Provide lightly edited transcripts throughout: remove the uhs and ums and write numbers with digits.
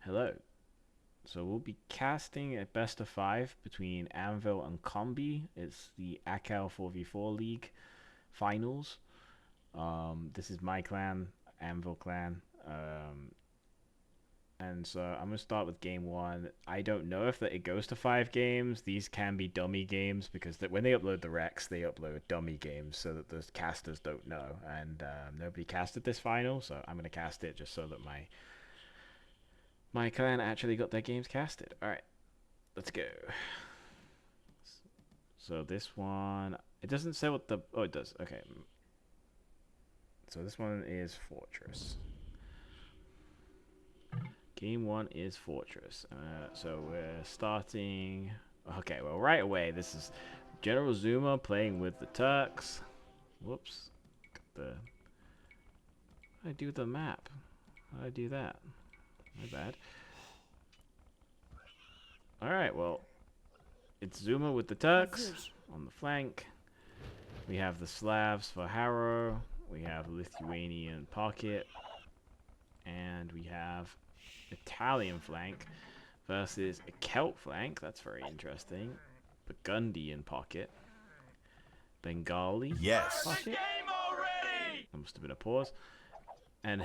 Hello. So we'll be casting a best of five between Anvil and Combi. It's the Akkal 4v4 League finals. This is my clan, Anvil clan. And so I'm gonna start with game one. I don't know if that it goes to 5 games. These can be dummy games because when they upload the recs, they upload dummy games so that the casters don't know. And nobody casted this final, so I'm gonna cast it just so that my clan actually got their games casted. All right, let's go. So this one, it doesn't say what the. Oh, it does. Okay. So this one is Fortress. Game one is Fortress. So we're starting. Okay, well, right away, this is General Zuma playing with the Turks. Whoops. The. How do I do the map? How do I do that? My bad. Alright, well, it's Zuma with the Turks on the flank. We have the Slavs for Harrow. We have Lithuanian Pocket. And we have Italian flank versus a Celt flank. That's very interesting. Burgundian Pocket. Bengali. Yes. Pocket. That must have been a pause. And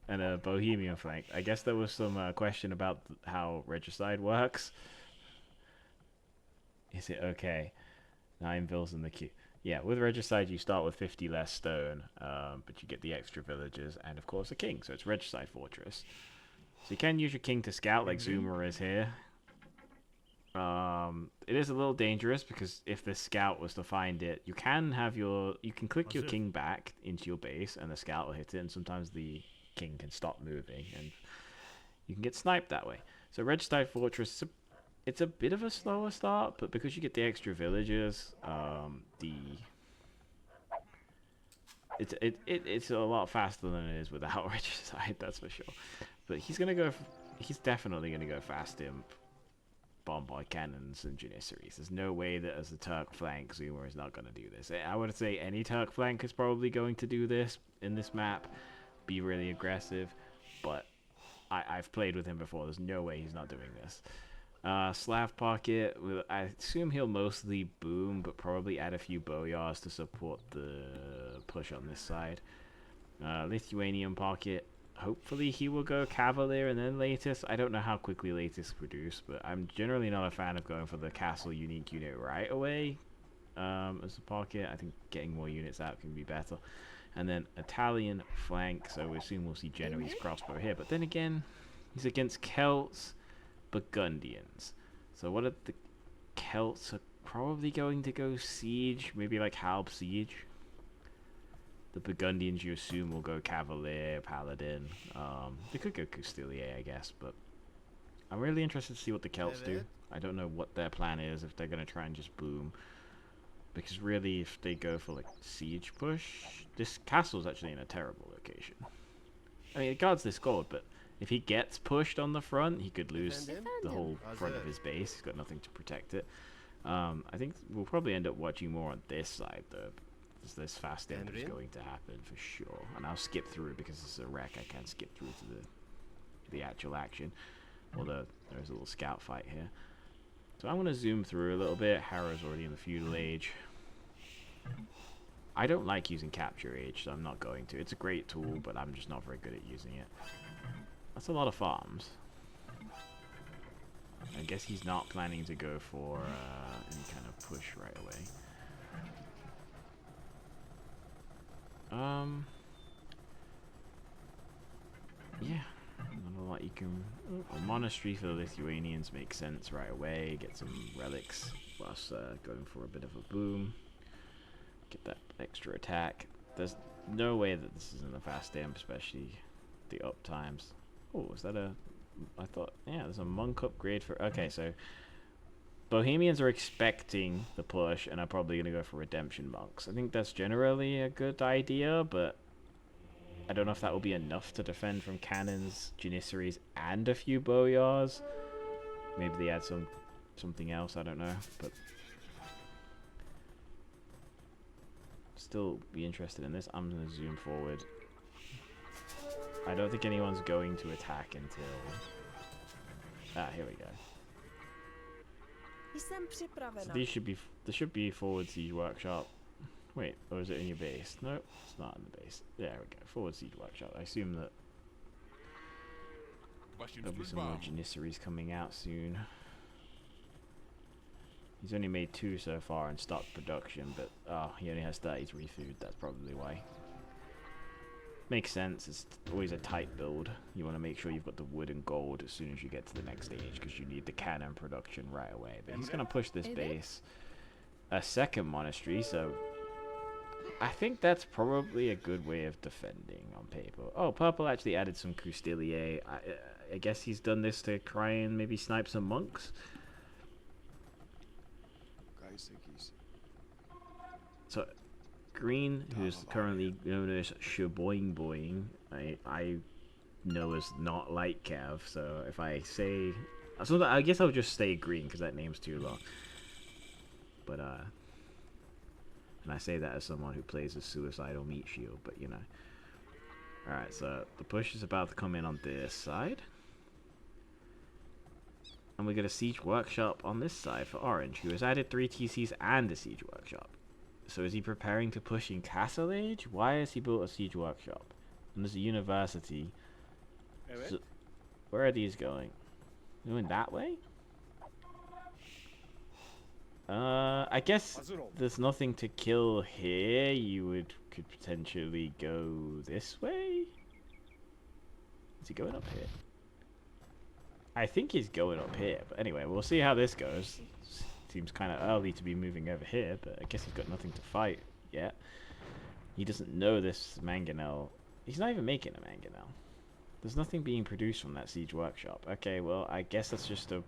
and a Bohemian flank. I guess there was some question about how regicide works. Is it okay? 9 vills in the queue. Yeah, with regicide you start with 50 less stone, but you get the extra villagers and of course a king, so it's regicide fortress. So you can use your king to scout like Zuma is here. It is a little dangerous because if the scout was to find it, you can click your king back into your base and the scout will hit it, and sometimes the king can stop moving and you can get sniped that way. So Regicide Fortress, it's a bit of a slower start, but because you get the extra villagers, it's a lot faster than it is without Regicide, that's for sure. But he's definitely gonna go fast imp, bombard cannons and janissaries. There's no way that as a Turk flank, Zuma is not gonna do this. I would say any Turk flank is probably going to do this in this map, be really aggressive, but I've played with him before. There's no way he's not doing this. Slav Pocket, I assume he'll mostly boom, but probably add a few boyars to support the push on this side. Lithuanian Pocket, hopefully he will go Cavalier and then Latest. I don't know how quickly Latest produce, but I'm generally not a fan of going for the Castle unique unit right away as a Pocket. I think getting more units out can be better. And then Italian flank, so we assume we'll see Genoese crossbow here. But then again, he's against Celts, Burgundians. So what are the Celts are probably going to go siege, maybe like Halb siege. The Burgundians you assume will go Cavalier, Paladin. They could go Castilier, I guess, but I'm really interested to see what the Celts do. I don't know what their plan is, if they're going to try and just boom. Because really, if they go for like siege push, this castle's actually in a terrible location. I mean, it guards this gold, but if he gets pushed on the front, he could lose the whole front of his base. He's got nothing to protect it. I think we'll probably end up watching more on this side, though. Because this fast end is going to happen for sure. And I'll skip through because it's a wreck. I can't skip through to the actual action. Although there's a little scout fight here. So I'm going to zoom through a little bit. Harrow's already in the feudal age. I don't like using capture age, so I'm not going to. It's a great tool, but I'm just not very good at using it. That's a lot of farms. I guess he's not planning to go for any kind of push right away. Yeah. Not a lot you can... A monastery for the Lithuanians makes sense right away. Get some relics whilst going for a bit of a boom. Get that extra attack. There's no way that this isn't a fast amp, especially the up times. Oh, is that a... I thought... Yeah, there's a monk upgrade for... Okay, so... Bohemians are expecting the push and are probably going to go for redemption monks. I think that's generally a good idea, but... I don't know if that will be enough to defend from cannons, janissaries, and a few boyars. Maybe they add something else, I don't know, but... Still be interested in this. I'm going to zoom forward. I don't think anyone's going to attack until Ah, here we go. Jsem So připravena. these should be, there should be forward siege workshop. Wait, or is it in your base? No, it's not in the base. There we go. Forward siege workshop. I assume that there'll be some more janissaries coming out soon. He's only made 2 so far in stock production, but he only has 33 food. That's probably why. Makes sense. It's always a tight build. You want to make sure you've got the wood and gold as soon as you get to the next stage, because you need the cannon production right away. But he's going to push this base a second monastery, so I think that's probably a good way of defending on paper. Oh, purple actually added some Custilier. I guess he's done this to try and maybe snipe some monks. So, green, who's currently known as Shaboing Boing, I know as not like Cav, so if I say... So I guess I'll just say green, because that name's too long. But, and I say that as someone who plays a suicidal meat shield, but you know. Alright, so the push is about to come in on this side. And we get a siege workshop on this side for Orange, who has added 3 TCs and a siege workshop. So is he preparing to push in Castle Age? Why has he built a siege workshop? And there's a university. So, where are these going? Going that way? I guess there's nothing to kill here. You could potentially go this way? Is he going up here? I think he's going up here, but anyway, we'll see how this goes. Seems kind of early to be moving over here, but I guess he's got nothing to fight yet. He doesn't know this mangonel. He's not even making a mangonel. There's nothing being produced from that siege workshop. Okay, well, I guess that's just a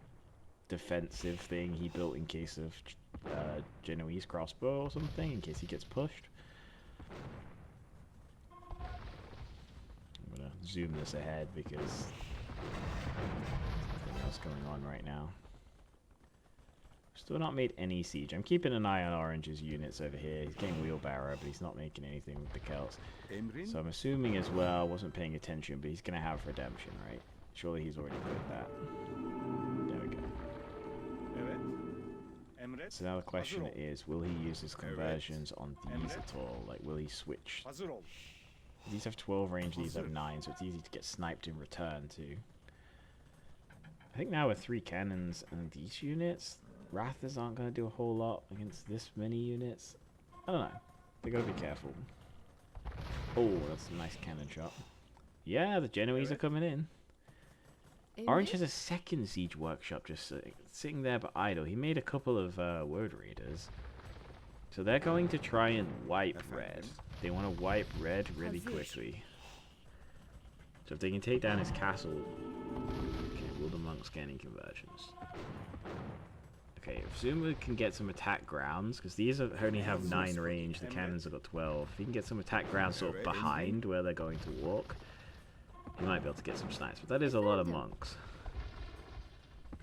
defensive thing he built in case of Genoese crossbow or something, in case he gets pushed. I'm gonna zoom this ahead because there's nothing else going on right now. Still not made any siege. I'm keeping an eye on Orange's units over here. He's getting wheelbarrow, but he's not making anything with the Celts. So I'm assuming as well, wasn't paying attention, but he's going to have redemption, right? Surely he's already put that. There we go. So now the question is, will he use his conversions on these at all? Like, will he switch? These have 12 range, these have 9, so it's easy to get sniped in return too. I think now with 3 cannons and these units, Wrathers aren't going to do a whole lot against this many units. I don't know. They got to be careful. Oh, that's a nice cannon shot. Yeah, the Genoese are coming in. Orange has a second siege workshop just sitting there but idle. He made a couple of word readers. So they're going to try and wipe red. They want to wipe red really quickly. So if they can take down his castle... Okay, will the monks get any conversions? Okay, if Zuma can get some attack grounds, because these only have 9 range, the cannons have got 12. If he can get some attack grounds sort of behind where they're going to walk, he might be able to get some snipes. But that is a lot of monks.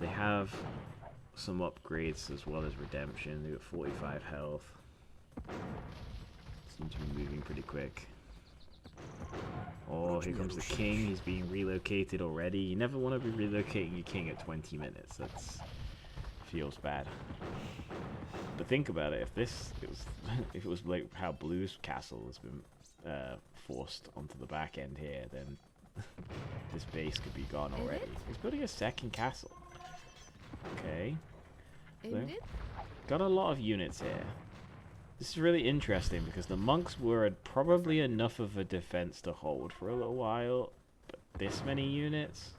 They have some upgrades as well as redemption. They got 45 health. Seem to be moving pretty quick. Oh, here comes the king. He's being relocated already. You never want to be relocating your king at 20 minutes. That's... feels bad. But think about it, if it was like how Blue's castle has been forced onto the back end here, then this base could be gone already. He's building a second castle. Okay. So, got a lot of units here. This is really interesting because the monks were probably enough of a defense to hold for a little while, but this many units...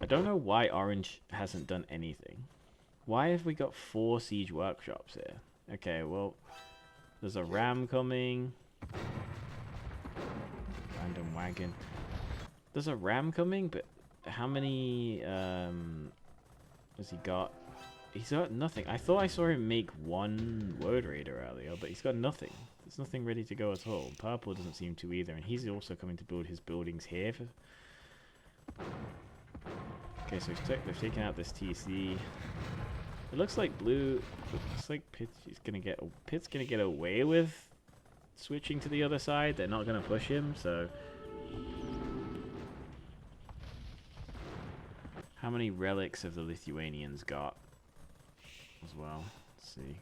I don't know why Orange hasn't done anything. Why have we got 4 siege workshops here? Okay, well, there's a ram coming. Random wagon. There's a ram coming, but how many has he got? He's got nothing. I thought I saw him make 1 word raider earlier, but he's got nothing. There's nothing ready to go at all. Purple doesn't seem to either, and he's also coming to build his buildings here. Okay, so they've taken out this TC. It looks like Blue. Looks like Pitt's gonna get away with switching to the other side. They're not gonna push him, so How many relics have the Lithuanians got as well? Let's see.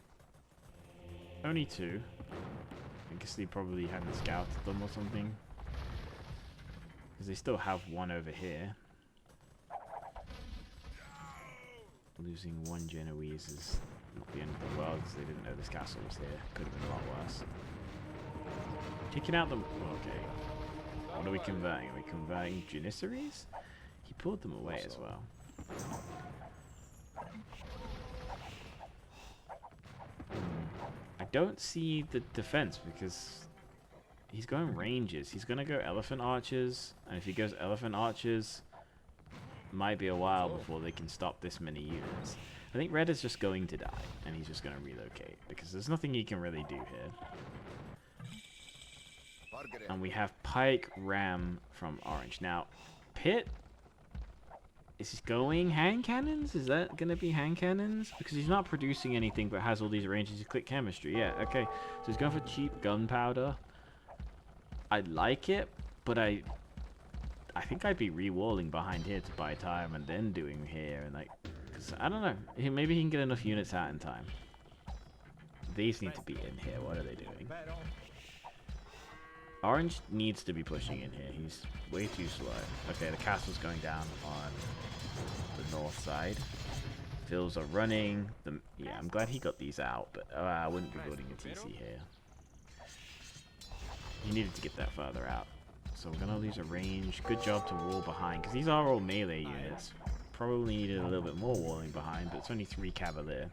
Only 2. I guess they probably hadn't scouted them or something. Because they still have 1 over here. Losing 1 Genoese is not the end of the world because they didn't know this castle was here. Could have been a lot worse. Kicking out the... Okay. What are we converting? Are we converting Janissaries? He pulled them away as well. I don't see the defense because he's going ranges. He's going to go elephant archers. And if he goes elephant archers, might be a while before they can stop this many units. I think red is just going to die. And he's just going to relocate because there's nothing he can really do here. And we have pike ram from orange. Now, Pitt is he going hand cannons? Is that going to be hand cannons? Because he's not producing anything but has all these ranges. You click chemistry. Yeah, okay. So he's going for cheap gunpowder. I like it, but I think I'd be re-walling behind here to buy time and then doing here. And like, cause I don't know. Maybe he can get enough units out in time. These need to be in here. What are they doing? Orange needs to be pushing in here. He's way too slow. Okay, the castle's going down on the north side. Fills are running. Yeah, I'm glad he got these out, but I wouldn't be building a TC here. He needed to get that further out. So we're going to lose a range. Good job to wall behind, because these are all melee units. Probably needed a little bit more walling behind, but it's only 3 cavalier.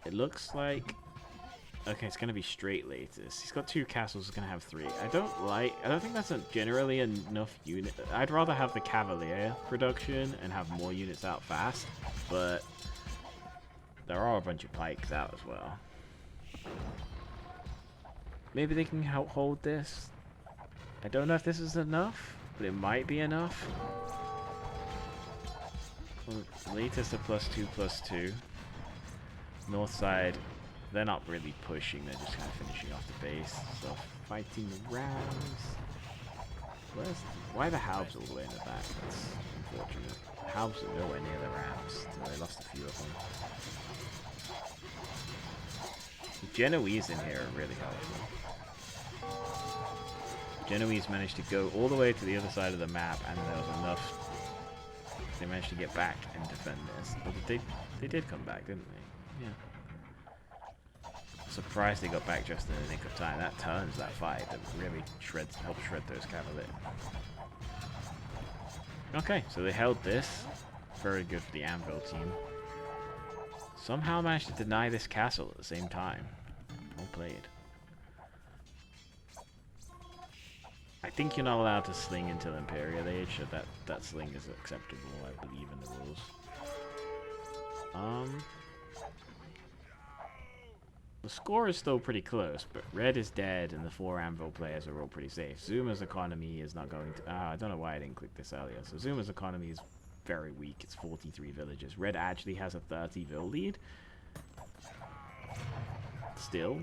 It looks like... Okay, it's going to be straight latest. He's got 2 castles, he's going to have 3. I don't think that's generally enough unit. I'd rather have the cavalier production and have more units out fast, but there are a bunch of pikes out as well. Maybe they can help hold this. I don't know if this is enough, but it might be enough. Well, latest a +2/+2. North side. They're not really pushing, they're just kind of finishing off the base. So, fighting the rams. Why are the halbs all the way in the back? That's unfortunate. The halbs are nowhere near the rams, so they lost a few of them. The Genoese in here are really helpful. Genoese managed to go all the way to the other side of the map, and there was enough. They managed to get back and defend this. But they did come back, didn't they? Yeah. Surprised they got back just in the nick of time. That turns that fight. That really helped shred those cavalier. Okay, so they held this. Very good for the Anvil team. Somehow managed to deny this castle at the same time. Well played. I think you're not allowed to sling until Imperial Age. So that sling is acceptable, I believe, in the rules. The score is still pretty close, but red is dead and the 4 Anvil players are all pretty safe. Zuma's economy is not going to... I don't know why I didn't click this earlier. So Zuma's economy is very weak. It's 43 villages. Red actually has a 30 vill lead. Still.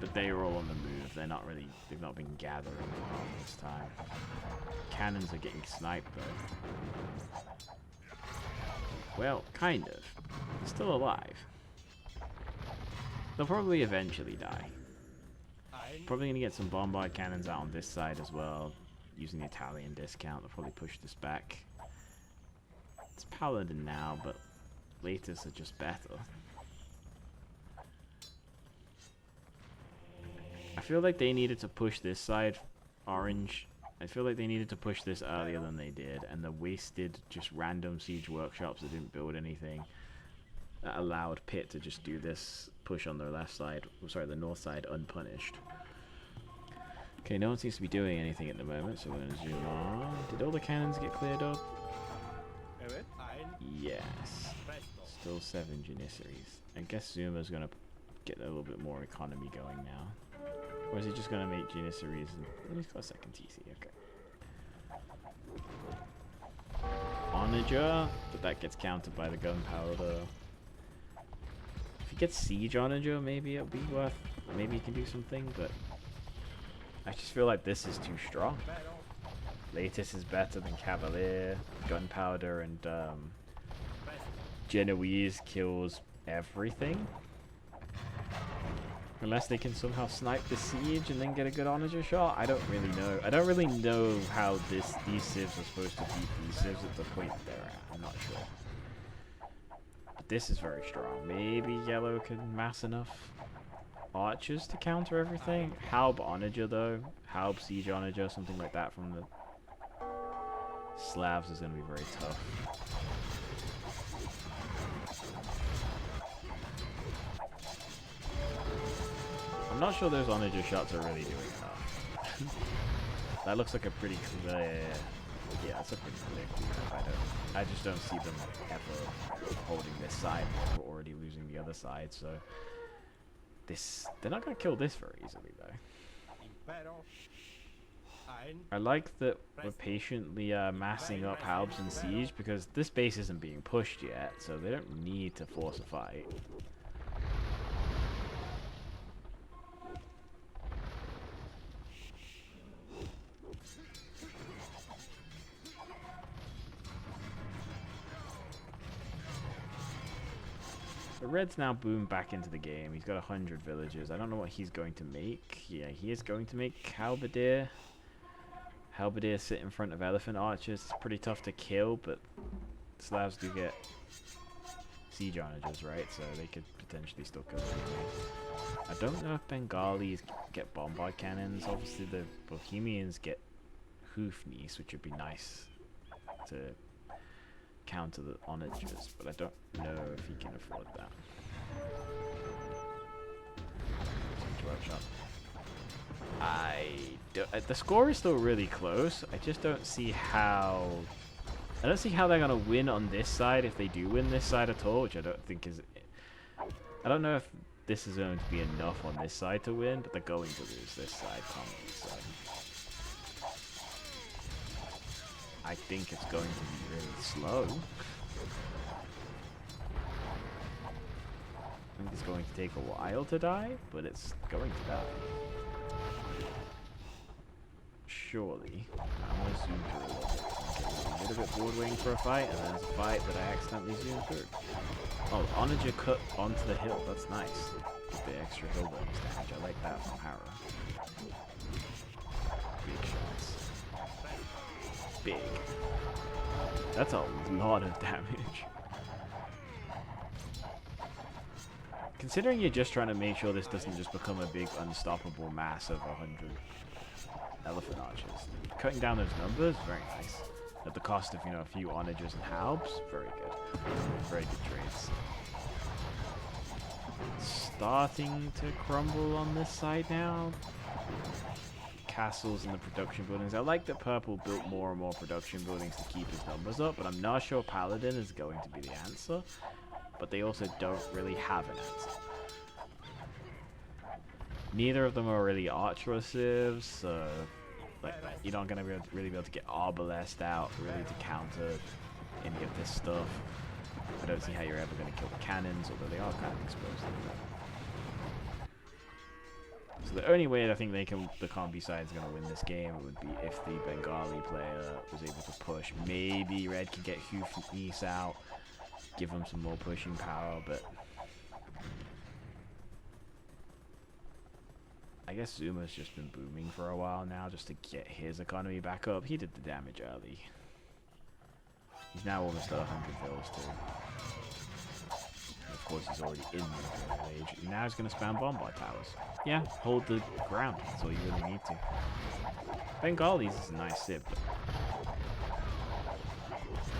But they are all on the move. They're not really... They've not been gathering for all this time. Cannons are getting sniped though. Well, kind of. They're still alive. They'll probably eventually die. Probably going to get some bombard cannons out on this side as well. Using the Italian discount. They'll probably push this back. It's Paladin now, but latest are just better. I feel like they needed to push this side, orange. I feel like they needed to push this earlier than they did. And they wasted just random siege workshops that didn't build anything. That allowed Pitt to just do this push on the left side, sorry, the north side unpunished. Okay, no one seems to be doing anything at the moment, so we're going to zoom on. Did all the cannons get cleared up? Yes. Still 7 Janissaries. I guess Zuma's going to get a little bit more economy going now. Or is he just going to make Janissaries and... He's got a second TC, okay. Onager, but that gets countered by the gunpowder. If he gets Siege Onager, maybe it'll be worth... Maybe he can do something, but... I just feel like this is too strong. Latest is better than Cavalier. Gunpowder and Genoese kills everything. Unless they can somehow snipe the siege and then get a good onager shot. I don't really know. I don't really know how these civs are supposed to beat these civs at the point they're at. I'm not sure. But this is very strong. Maybe yellow can mass enough archers to counter everything. Halb onager though. Halb siege onager, something like that from the Slavs is going to be very tough. I'm not sure those onager shots are really doing enough. That looks like a pretty clear... Yeah, that's a pretty clear clear. I just don't see them ever holding this side. We're already losing the other side, so... They're not going to kill this very easily, though. I like that we're patiently massing up Halbs and Siege, because this base isn't being pushed yet, so they don't need to force a fight. The Red's now boomed back into the game. He's got 100 villagers. I don't know what he's going to make. Yeah, he is going to make Halberdier. Halberdier sit in front of Elephant Archers. It's pretty tough to kill, but Slavs do get siege onagers, right? So they could potentially still kill them. I don't know if Bengalis get bombard cannons. Obviously the Bohemians get Hoofnies, which would be nice to counter the onagers, but I don't know if he can afford that. The score is still really close. I just don't see how... I don't see how they're going to win on this side if they do win this side at all, which I don't think is... I don't know if this is going to be enough on this side to win, but they're going to lose this side commonly, so... I think it's going to be really slow. I think it's going to take a while to die, but it's going to die. Surely. I'm going to zoom through a little bit bored waiting for a fight, and then there's a fight that I accidentally zoomed through. Oh, onager cut onto the hill. That's nice. With the extra hill bonus damage. I like that from Harrow. Big shots. Big. That's a lot of damage. Considering you're just trying to make sure this doesn't just become a big unstoppable mass of 100 elephant archers. Cutting down those numbers, very nice. At the cost of, you know, a few onagers and halbs, very good. Very good trades. Starting to crumble on this side now. Castles and the production buildings. I like that Purple built more and more production buildings to keep his numbers up, but I'm not sure Paladin is going to be the answer. But they also don't really have an answer. Neither of them are really archer civs, so like you're not going to really be able to get Arbalest out really to counter any of this stuff. I don't see how you're ever going to kill the cannons, although they are kind of exposed. So the only way I think the combi side is going to win this game would be if the Bengali player was able to push. Maybe Red can get Hufnis out, give him some more pushing power, but I guess Zuma's just been booming for a while now just to get his economy back up. He did the damage early. He's now almost at 100 vills too. Of course, he's already in the age. And now he's going to spam bombard towers. Yeah, hold the ground. That's all you really need to. Bengalis is a nice sip.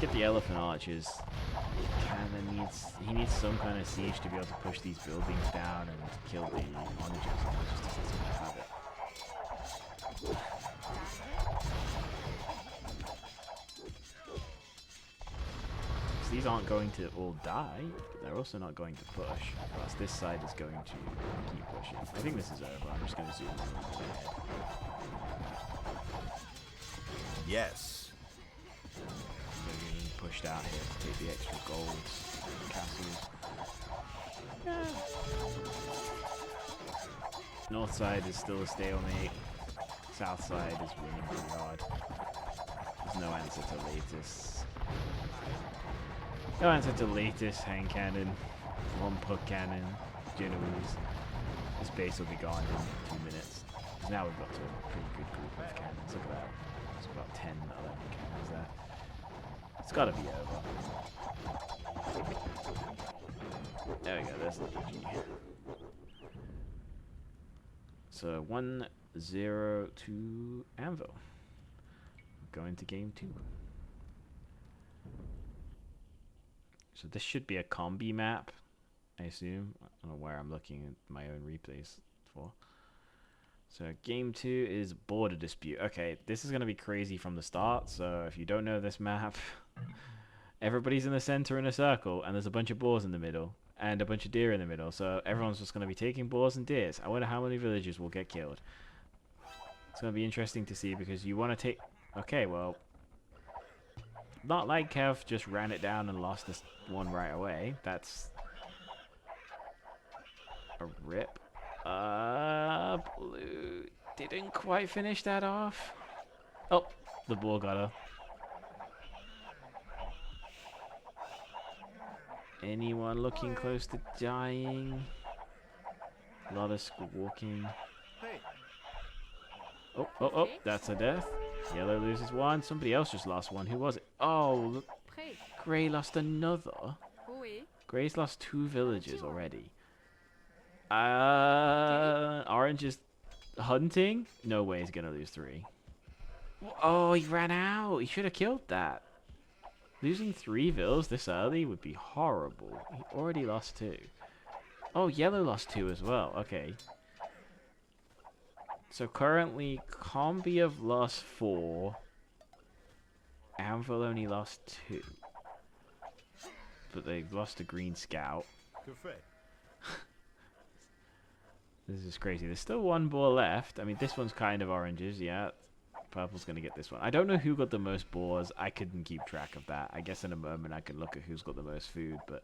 Get the elephant archers. He needs some kind of siege to be able to push these buildings down and kill the onagers. He just doesn't seem to have it. These aren't going to all die, but they're also not going to push. Plus, this side is going to keep pushing. I think this is over. I'm just going to zoom in. Yes. Getting pushed out here to take the extra gold castles. Yeah. North side is still a stalemate. South side is winning pretty hard. There's no answer to latest. No answer to latest hand cannon. One puck cannon. Genoese. This base will be gone in 2 minutes. Now we've got to a pretty good group of cannons. Look at that. There's about 10, 11 cannons there. It's got to be over. There we go. There's the GG. So 1-0 to Anvil. Going to game 2. So this should be a combi map, I assume. I don't know where I'm looking at my own replays for. So game 2 is border dispute. Okay, this is going to be crazy from the start. So if you don't know this map, everybody's in the center in a circle, and there's a bunch of boars in the middle, and a bunch of deer in the middle. So everyone's just going to be taking boars and deers. I wonder how many villagers will get killed. It's going to be interesting to see, because you want to take... Okay, well... Not like Kev just ran it down and lost this one right away. That's... a rip. Blue didn't quite finish that off. Oh, the boar got her. Anyone looking close to dying? A lot of squawking. Oh, that's a death. Yellow loses one. Somebody else just lost one. Who was it? Oh, look. Grey lost another. Grey's lost 2 villagers already. Orange is hunting? No way he's gonna lose 3. Oh, he ran out. He should have killed that. Losing 3 vills this early would be horrible. He already lost 2. Oh, yellow lost 2 as well. Okay. So currently, Combi have lost 4. Anvil only lost 2. But they've lost a green scout. This is crazy. There's still 1 boar left. I mean, this one's kind of oranges, yeah. Purple's going to get this one. I don't know who got the most boars. I couldn't keep track of that. I guess in a moment I can look at who's got the most food, but...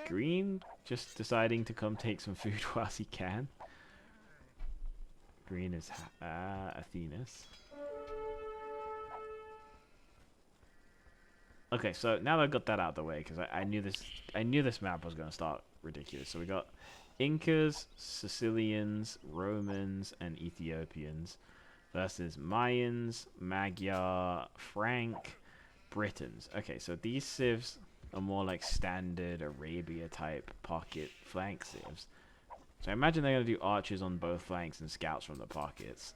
Green just deciding to come take some food whilst he can. Green is Athena's. Okay, so now that I've got that out of the way, because I knew this map was going to start ridiculous. So we got Incas, Sicilians, Romans, and Ethiopians versus Mayans, Magyar, Frank, Britons. Okay, so these civs are more like standard Arabia type pocket flank civs. So I imagine they're going to do archers on both flanks and scouts from the pockets.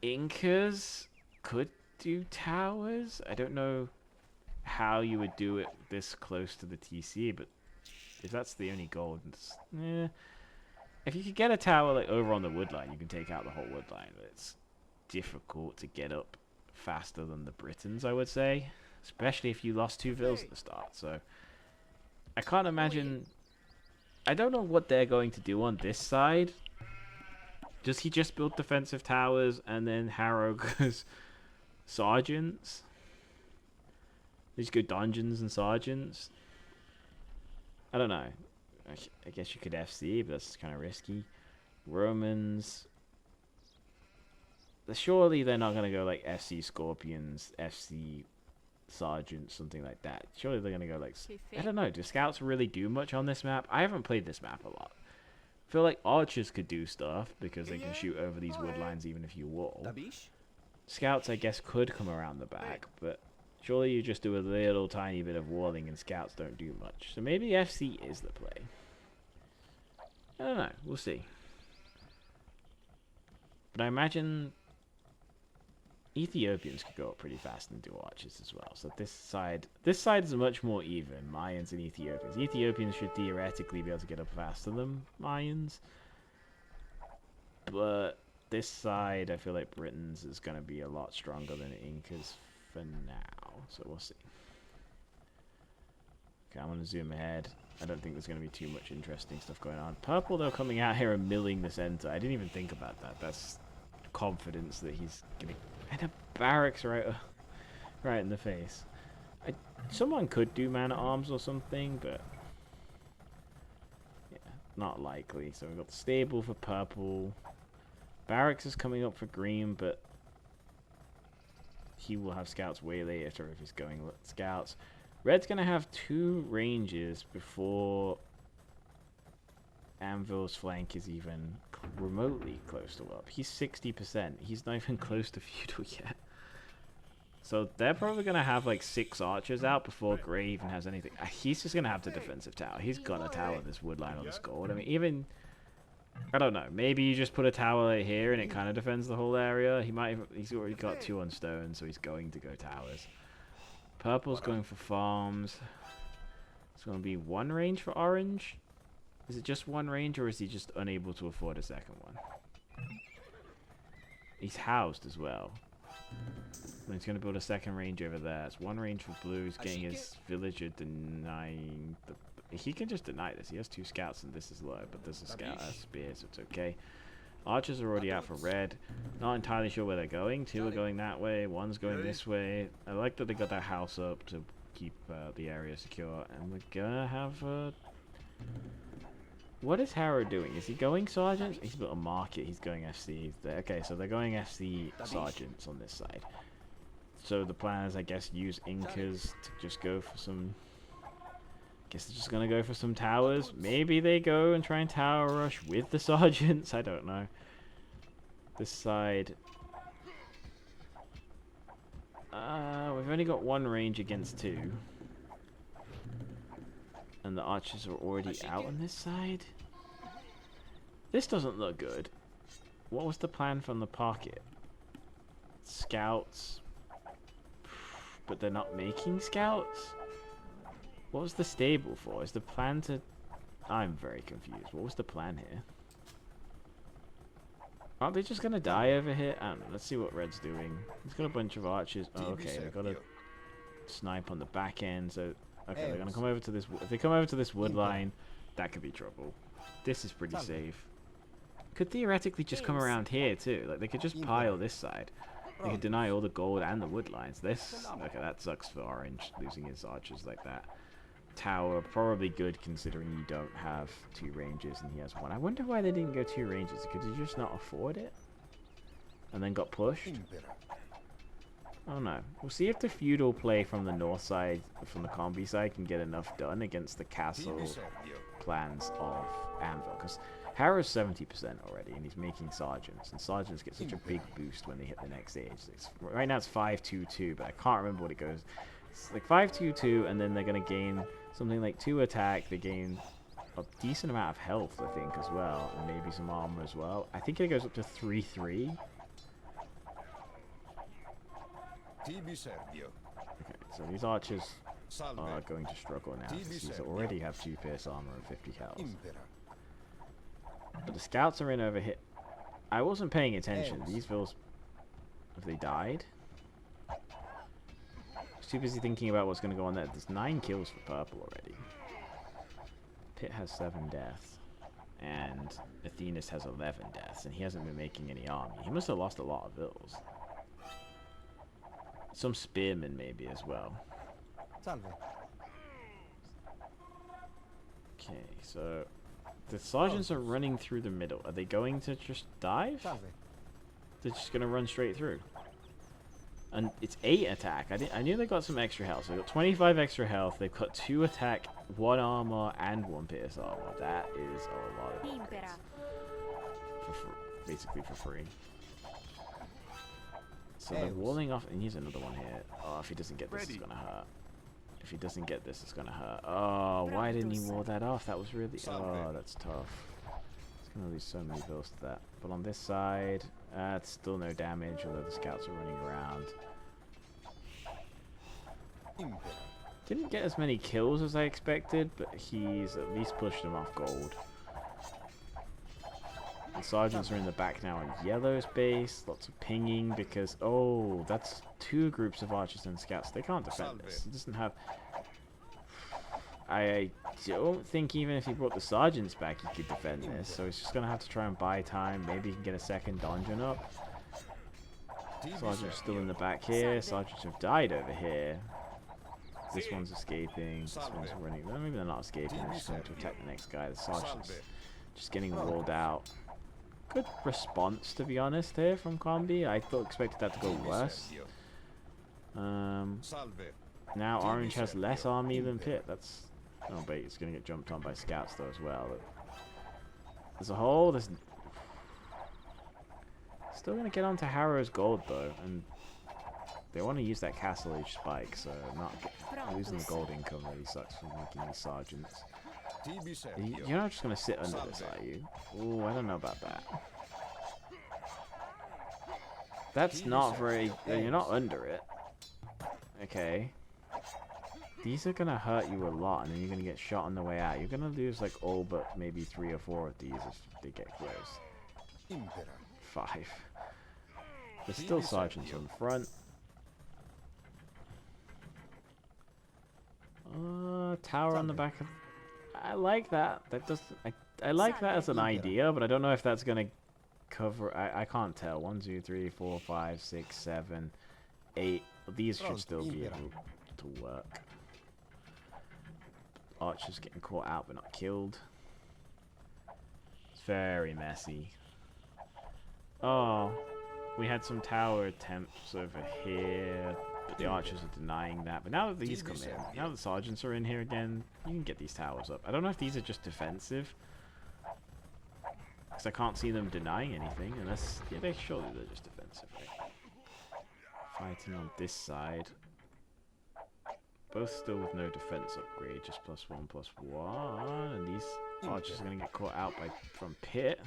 Incas could do towers. I don't know how you would do it this close to the TC, but if that's the only goal, if you could get a tower like over on the wood line, you can take out the whole wood line, but it's difficult to get up faster than the Britons, I would say, especially if you lost 2 vills at the start. So I can't imagine. I don't know what they're going to do on this side. Does he just build defensive towers and then Harrow goes sergeants? They just go dungeons and sergeants? I don't know. I guess you could FC, but that's kind of risky. Romans. Surely they're not going to go like FC Scorpions, FC Sergeants, something like that. Surely they're going to go like... I don't know. Do scouts really do much on this map? I haven't played this map a lot. I feel like archers could do stuff because they can shoot over these wood lines even if you wall. Scouts, I guess, could come around the back, but surely you just do a little tiny bit of walling and scouts don't do much. So maybe FC is the play. I don't know. We'll see. But I imagine Ethiopians could go up pretty fast and do archers as well. So this side is much more even. Mayans and Ethiopians. Ethiopians should theoretically be able to get up faster than Mayans. But this side, I feel like Britons is going to be a lot stronger than Incas for now. So we'll see. Okay, I'm going to zoom ahead. I don't think there's going to be too much interesting stuff going on. Purple, though, coming out here and milling the center. I didn't even think about that. That's confidence that he's going to... And a barracks right in the face. Someone could do man-at-arms or something, but... yeah, not likely. So we've got the stable for purple. Barracks is coming up for green, but... he will have scouts way later if he's going scouts. Red's going to have 2 ranges before Anvil's flank is even remotely close to up. He's 60%. He's not even close to feudal yet. So they're probably going to have like 6 archers out before Grey even has anything. He's just going to have the defensive tower. He's got to tower this wood line on the score. I mean, even... I don't know. Maybe you just put a tower here and it kind of defends the whole area. He's already got 2 on stone, so he's going to go towers. Purple's going for farms. It's going to be 1 range for orange. Is it just 1 range, or is he just unable to afford a second one? He's housed as well. And he's going to build a second range over there. It's 1 range for blue. He's getting his villager denying the... He can just deny this. He has 2 scouts and this is low, but this is scout has spear, so it's okay. Archers are already out for red. Not entirely sure where they're going. 2 are going that way. 1's going this way. I like that they got that house up to keep the area secure. And we're gonna have... What is Harrow doing? Is he going sergeant? He's built a market. He's going FC. Okay, so they're going FC sergeants on this side. So the plan is, I guess, use Incas to just go for some... Guess they're just gonna go for some towers. Maybe they go and try and tower rush with the sergeants. I don't know. This side... we've only got 1 range against 2. And the archers are already out on this side. This doesn't look good. What was the plan from the pocket? Scouts. But they're not making scouts? What was the stable for? Is the plan to... I'm very confused. What was the plan here? Aren't they just going to die over here? I don't know. Let's see what Red's doing. He's got a bunch of archers. Oh, okay. They've got a snipe on the back end. So, okay, they're going to come over to this... If they come over to this wood line, that could be trouble. This is pretty safe. Could theoretically just come around here, too. Like, they could just pile this side. They could deny all the gold and the wood lines. This... Okay, that sucks for Orange, losing his archers like that. Tower, probably good considering you don't have 2 ranges and he has 1. I wonder why they didn't go 2 ranges. Could he just not afford it? And then got pushed? I don't know. We'll see if the feudal play from the north side, from the combi side, can get enough done against the castle plans of Anvil. Because Harrow's 70% already and he's making sergeants. And sergeants get such a big boost when they hit the next age. Right now it's 5-2-2, but I can't remember what it goes. It's like 5-2-2, and then they're going to gain something like 2 attack. They gain a decent amount of health, I think, as well. And maybe some armor as well. I think it goes up to 3-3. Okay, so these archers are going to struggle now. These already have 2 pierce armor and 50 health. But the scouts are in over here. I wasn't paying attention. These vills... Have they died? Too busy thinking about what's going to go on there. There's 9 kills for purple already. Pitt has 7 deaths. And Athenas has 11 deaths. And he hasn't been making any army. He must have lost a lot of vills. Some spearmen maybe as well. Okay, so... The sergeants are running through the middle. Are they going to just dive? They're just going to run straight through. And it's 8 attack. I knew they got some extra health. So they got 25 extra health. They've got 2 attack, 1 armor, and 1 pierce armor. That is a lot of upgrades. Basically for free. So they're walling off. And here's another one here. Oh, if he doesn't get this, it's gonna hurt. If he doesn't get this, it's gonna hurt. Oh, why didn't he wall that off? That was really... Oh, that's tough. It's gonna lose so many bills to that. But on this side, it's still no damage, although the scouts are running around. Didn't get as many kills as I expected, but he's at least pushed them off gold. The sergeants are in the back now on yellow's base. Lots of pinging because... Oh, that's 2 groups of archers and scouts. They can't defend this. It doesn't have... I don't think even if he brought the sergeants back, he could defend this. So he's just going to have to try and buy time. Maybe he can get a second donjon up. Sergeant's still in the back here. Sergeants have died over here. This one's escaping. This one's running. Well, maybe they're not escaping. They're just going to attack the next guy. The sergeant's just getting walled out. Good response, to be honest, here from Combi. I expected that to go worse. Now orange has less army than Pit. That's... Oh, but it's going to get jumped on by scouts, though, as well. As a whole, there's... Still going to get onto Harrow's gold, though. And they want to use that Castle Age spike, so not losing the gold income really sucks from making these sergeants. You're not just going to sit under this, are you? Ooh, I don't know about that. That's not very... You're not under it. Okay. These are going to hurt you a lot, and then you're going to get shot on the way out. You're going to lose, like, all but maybe 3 or 4 of these if they get close. 5. There's still sergeants on the front. Tower on the back of... I like that. That does... I like that as an idea, but I don't know if that's going to cover... I can't tell. 1, 2, 3, 4, 5, 6, 7, 8. These should still be able to work. Archer's getting caught out but not killed. It's very messy. Oh, we had some tower attempts over here, but the archers are denying that. But now that these come in, now that the sergeants are in here again, you can get these towers up. I don't know if these are just defensive, because I can't see them denying anything, unless... Yeah, surely they're just defensive, right? Fighting on this side. Both still with no defense upgrade, just +1/+1, and these archers are going to get caught out from Pit.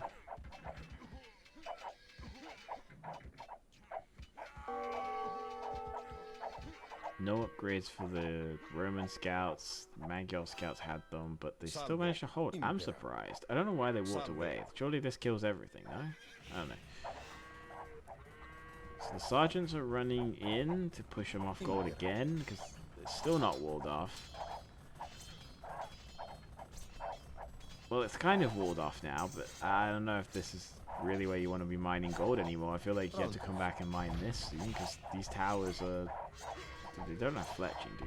No upgrades for the Roman scouts. The Magyar scouts had them, but they still managed to hold. I'm surprised. I don't know why they walked away. Surely this kills everything, no? I don't know. So the sergeants are running in to push them off gold again, because it's still not walled off. Well, it's kind of walled off now, but I don't know if this is really where you want to be mining gold anymore. I feel like you have to come back and mine this soon, because these towers are... They don't have fletching, do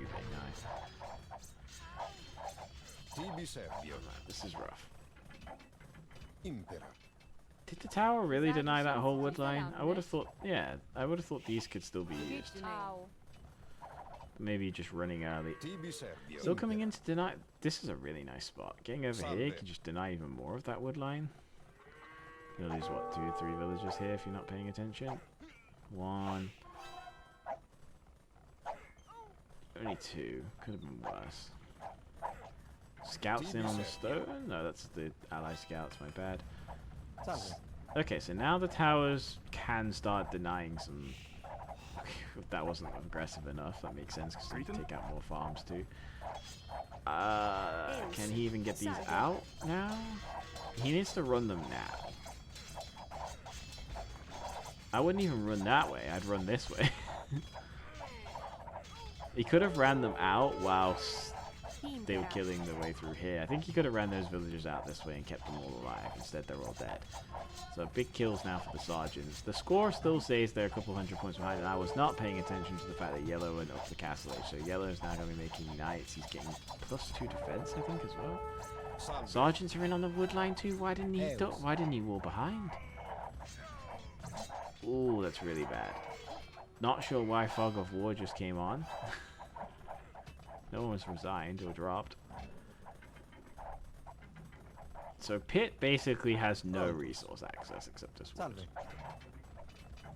they? No. This is rough. Did the tower really deny that whole wood line? I would have thought... Yeah, I would have thought these could still be used. Maybe just running early. Still coming in to deny... This is a really nice spot. Getting over here, you can just deny even more of that wood line. You'll lose, what, 2 or 3 villagers here if you're not paying attention? 1. Only 2. Could have been worse. Scouts in on the stone? No, that's the ally scouts, my bad. Okay, so now the towers can start denying some... That wasn't aggressive enough. That makes sense because they take out more farms too. Can he even get these out now? He needs to run them now. I wouldn't even run that way. I'd run this way. He could have ran them out whilst they were killing their way through here. I think he could have ran those villagers out this way and kept them all alive. Instead, they're all dead. So big kills now for the sergeants. The score still says they're a couple 100 points behind, and I was not paying attention to the fact that yellow went up the castle age. So yellow is now going to be making knights. He's getting +2 defense, I think, as well. Sergeants are in on the wood line too. Why didn't he wall behind? Ooh, that's really bad. Not sure why Fog of War just came on. No one was resigned or dropped. So Pit basically has no resource access except this one.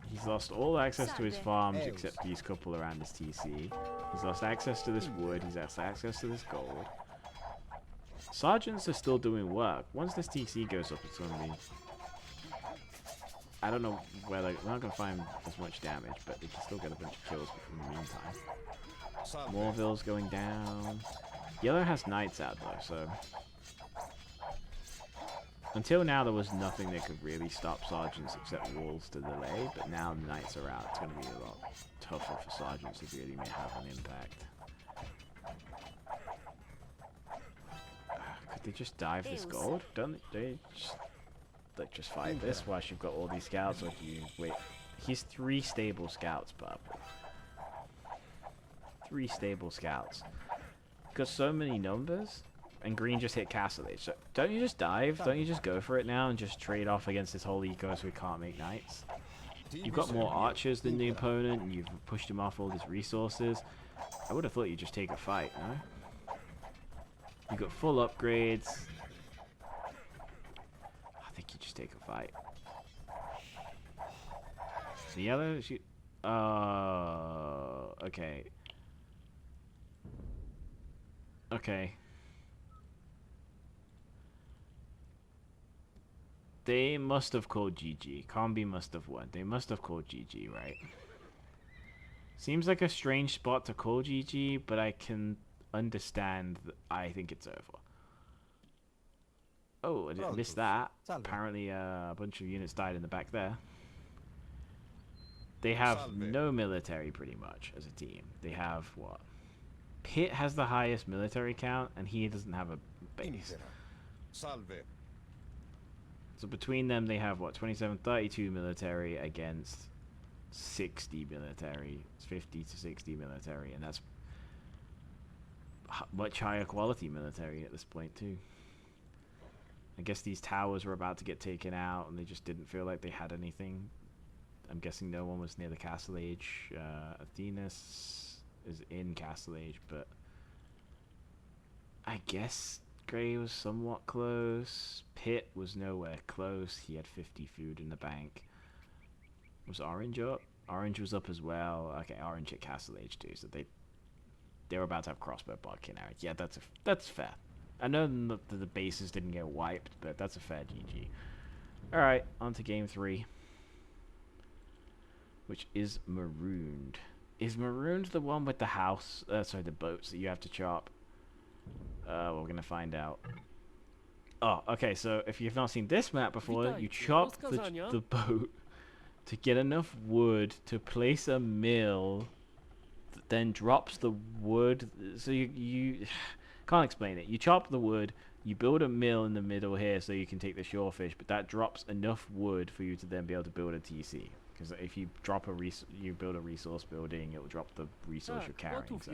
He's lost all access to his farms except these couple around his TC. He's lost access to this wood. He's lost access to this gold. Sergeants are still doing work. Once this TC goes up, it's going to be... I don't know where they're not going to find as much damage, but they can still get a bunch of kills in the meantime. Morville's going down. Yellow has knights out though, so... Until now, there was nothing that could really stop sergeants except walls to delay, but now the knights are out. It's going to be a lot tougher for sergeants to really have an impact. Could they just dive this gold? Don't they just fight this whilst you've got all these scouts? Or do you wait? He's 3 stable scouts, purple. 3 stable scouts. Got so many numbers. And green just hit castle age. So don't you just dive? Don't you just go for it now and just trade off against this whole eco so we can't make knights? You've got more archers than the opponent, and you've pushed him off all his resources. I would have thought you'd just take a fight, no? You've got full upgrades. I think you just take a fight. The yellow shoot. Okay. Okay. They must have called GG. Combi must have won. They must have called GG, right? Seems like a strange spot to call GG, but I can understand that I think it's over. Oh, I didn't miss that. Apparently a bunch of units died in the back there. They have no military pretty much as a team. They have what? Pitt has the highest military count, and he doesn't have a base. So between them, they have what? 27, 32 military against 60 military. It's 50 to 60 military, and that's much higher quality military at this point too. I guess these towers were about to get taken out, and they just didn't feel like they had anything. I'm guessing no one was near the Castle Age. Athenas is in Castle Age, but I guess Grey was somewhat close. Pitt was nowhere close. He had 50 food in the bank. Was Orange up? Orange was up as well. Okay, Orange hit Castle Age too, so they were about to have crossbow bark in Eric. Yeah, that's fair. I know the bases didn't get wiped, but that's a fair GG. All right, on to game 3, which is Marooned. Is Marooned the one with the house? Sorry, the boats that you have to chop? We're gonna find out. Oh, okay. So if you've not seen this map before, you chop the boat to get enough wood to place a mill that then drops the wood. So you can't explain it. You chop the wood, you build a mill in the middle here so you can take the shorefish, but that drops enough wood for you to then be able to build a TC. Because if you drop you build a resource building, it will drop the resource you're carrying. So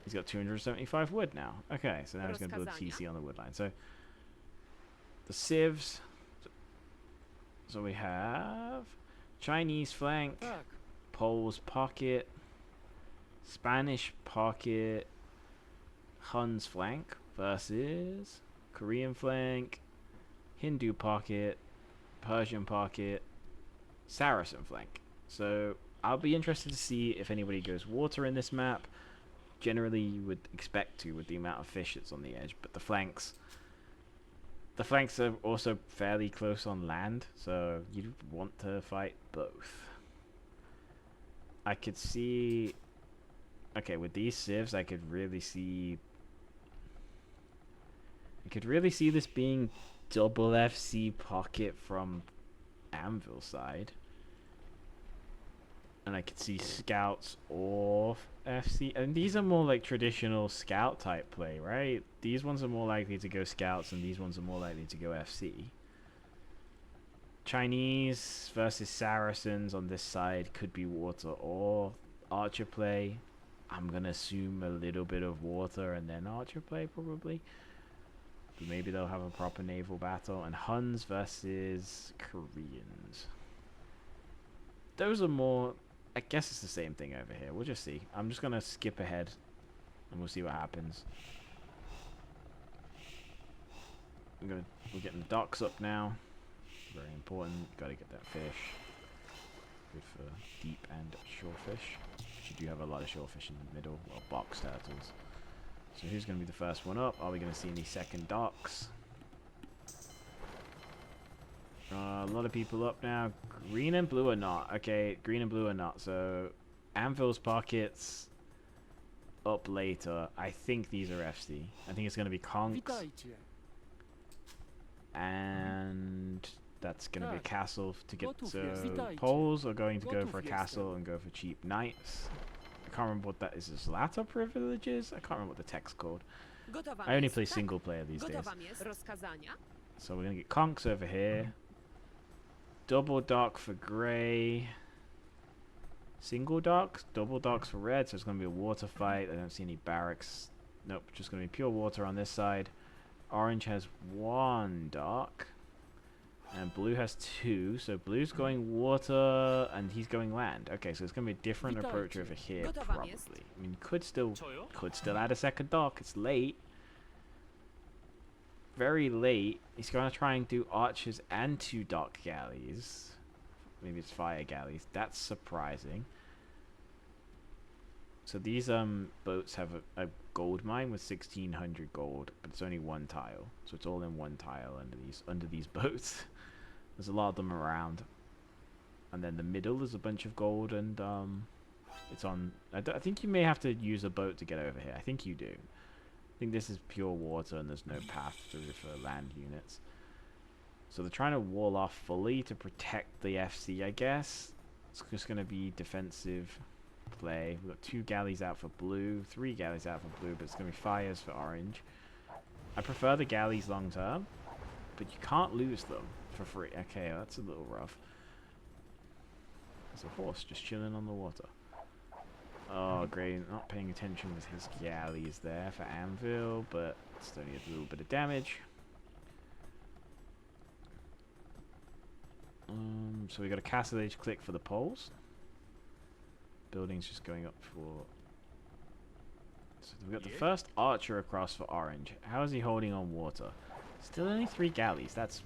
he's got 275 wood now. Okay, so now he's going to build a TC on the wood line. So the civs. So we have Chinese flank, Poles pocket, Spanish pocket, Hun's flank versus Korean flank, Hindu pocket, Persian pocket, Saracen flank. So I'll be interested to see if anybody goes water in this map. Generally you would expect to with the amount of fish that's on the edge, but the flanks are also fairly close on land, so you'd want to fight both. I could see, okay, with these civs I could really see this being double FC pocket from Anvil side, and I could see scouts or FC, and these are more like traditional scout type play, right? These ones are more likely to go scouts, and these ones are more likely to go FC. Chinese versus Saracens on this side could be water or archer play. I'm gonna assume a little bit of water and then archer play probably. But maybe they'll have a proper naval battle. And Huns versus Koreans. Those are more, I guess it's the same thing over here. We'll just see. I'm just gonna skip ahead and we'll see what happens. We're getting the docks up now. Very important. Gotta get that fish. Good for deep and shorefish. You do have a lot of shorefish in the middle. Well, box turtles. So who's going to be the first one up? Are we going to see any second docks? A lot of people up now. Green and blue are not. Okay, green and blue are not. So Anvil's pockets up later. I think these are FC. I think it's going to be Conks. And that's going to be a castle to get. So Poles are going to go for a castle and go for cheap knights. I can't remember what that is. Zlata privileges? I can't remember what the tech's called. I only play single player these days. So we're going to get Conks over here. Double dock for grey. Single docks? Double docks for red. So it's going to be a water fight. I don't see any barracks. Nope, just going to be pure water on this side. Orange has one dock. And blue has 2, so blue's going water and he's going land. Okay, so it's gonna be a different approach over here, probably. I mean, could still add a second dock. It's late, very late. He's gonna try and do archers and 2 dock galleys. Maybe it's fire galleys. That's surprising. So these boats have a gold mine with 1600 gold, but it's only 1 tile. So it's all in 1 tile under these boats. There's a lot of them around. And then the middle is a bunch of gold, and it's on. I think you may have to use a boat to get over here. I think you do. I think this is pure water, and there's no path through for land units. So they're trying to wall off fully to protect the FC, I guess. It's just going to be defensive play. We've got 2 galleys out for blue, 3 galleys out for blue, but it's going to be fires for orange. I prefer the galleys long term, but you can't lose them for free. Okay, that's a little rough. There's a horse just chilling on the water. Oh, great. Not paying attention with his galleys there for Anvil, but it's only a little bit of damage. So we got a Castle Age click for the poles. Building's just going up for... So we've got the first archer across for orange. How is he holding on water? Still only 3 galleys. That's...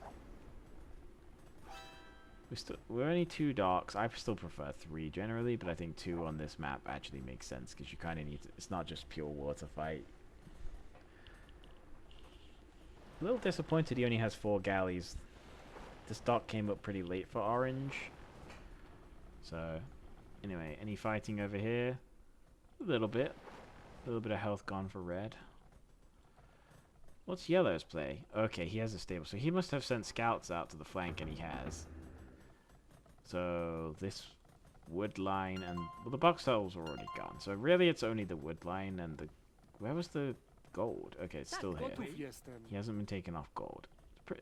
We're only 2 docks. I still prefer 3 generally, but I think 2 on this map actually makes sense because you kind of need to... It's not just pure water fight. A little disappointed he only has 4 galleys. This dock came up pretty late for orange. So, anyway, any fighting over here? A little bit. A little bit of health gone for red. What's yellow's play? Okay, he has a stable. So he must have sent scouts out to the flank, and he has. So, this wood line and... Well, the box tiles are already gone. So, really, it's only the wood line and the... Where was the gold? Okay, it's still here. He hasn't been taken off gold.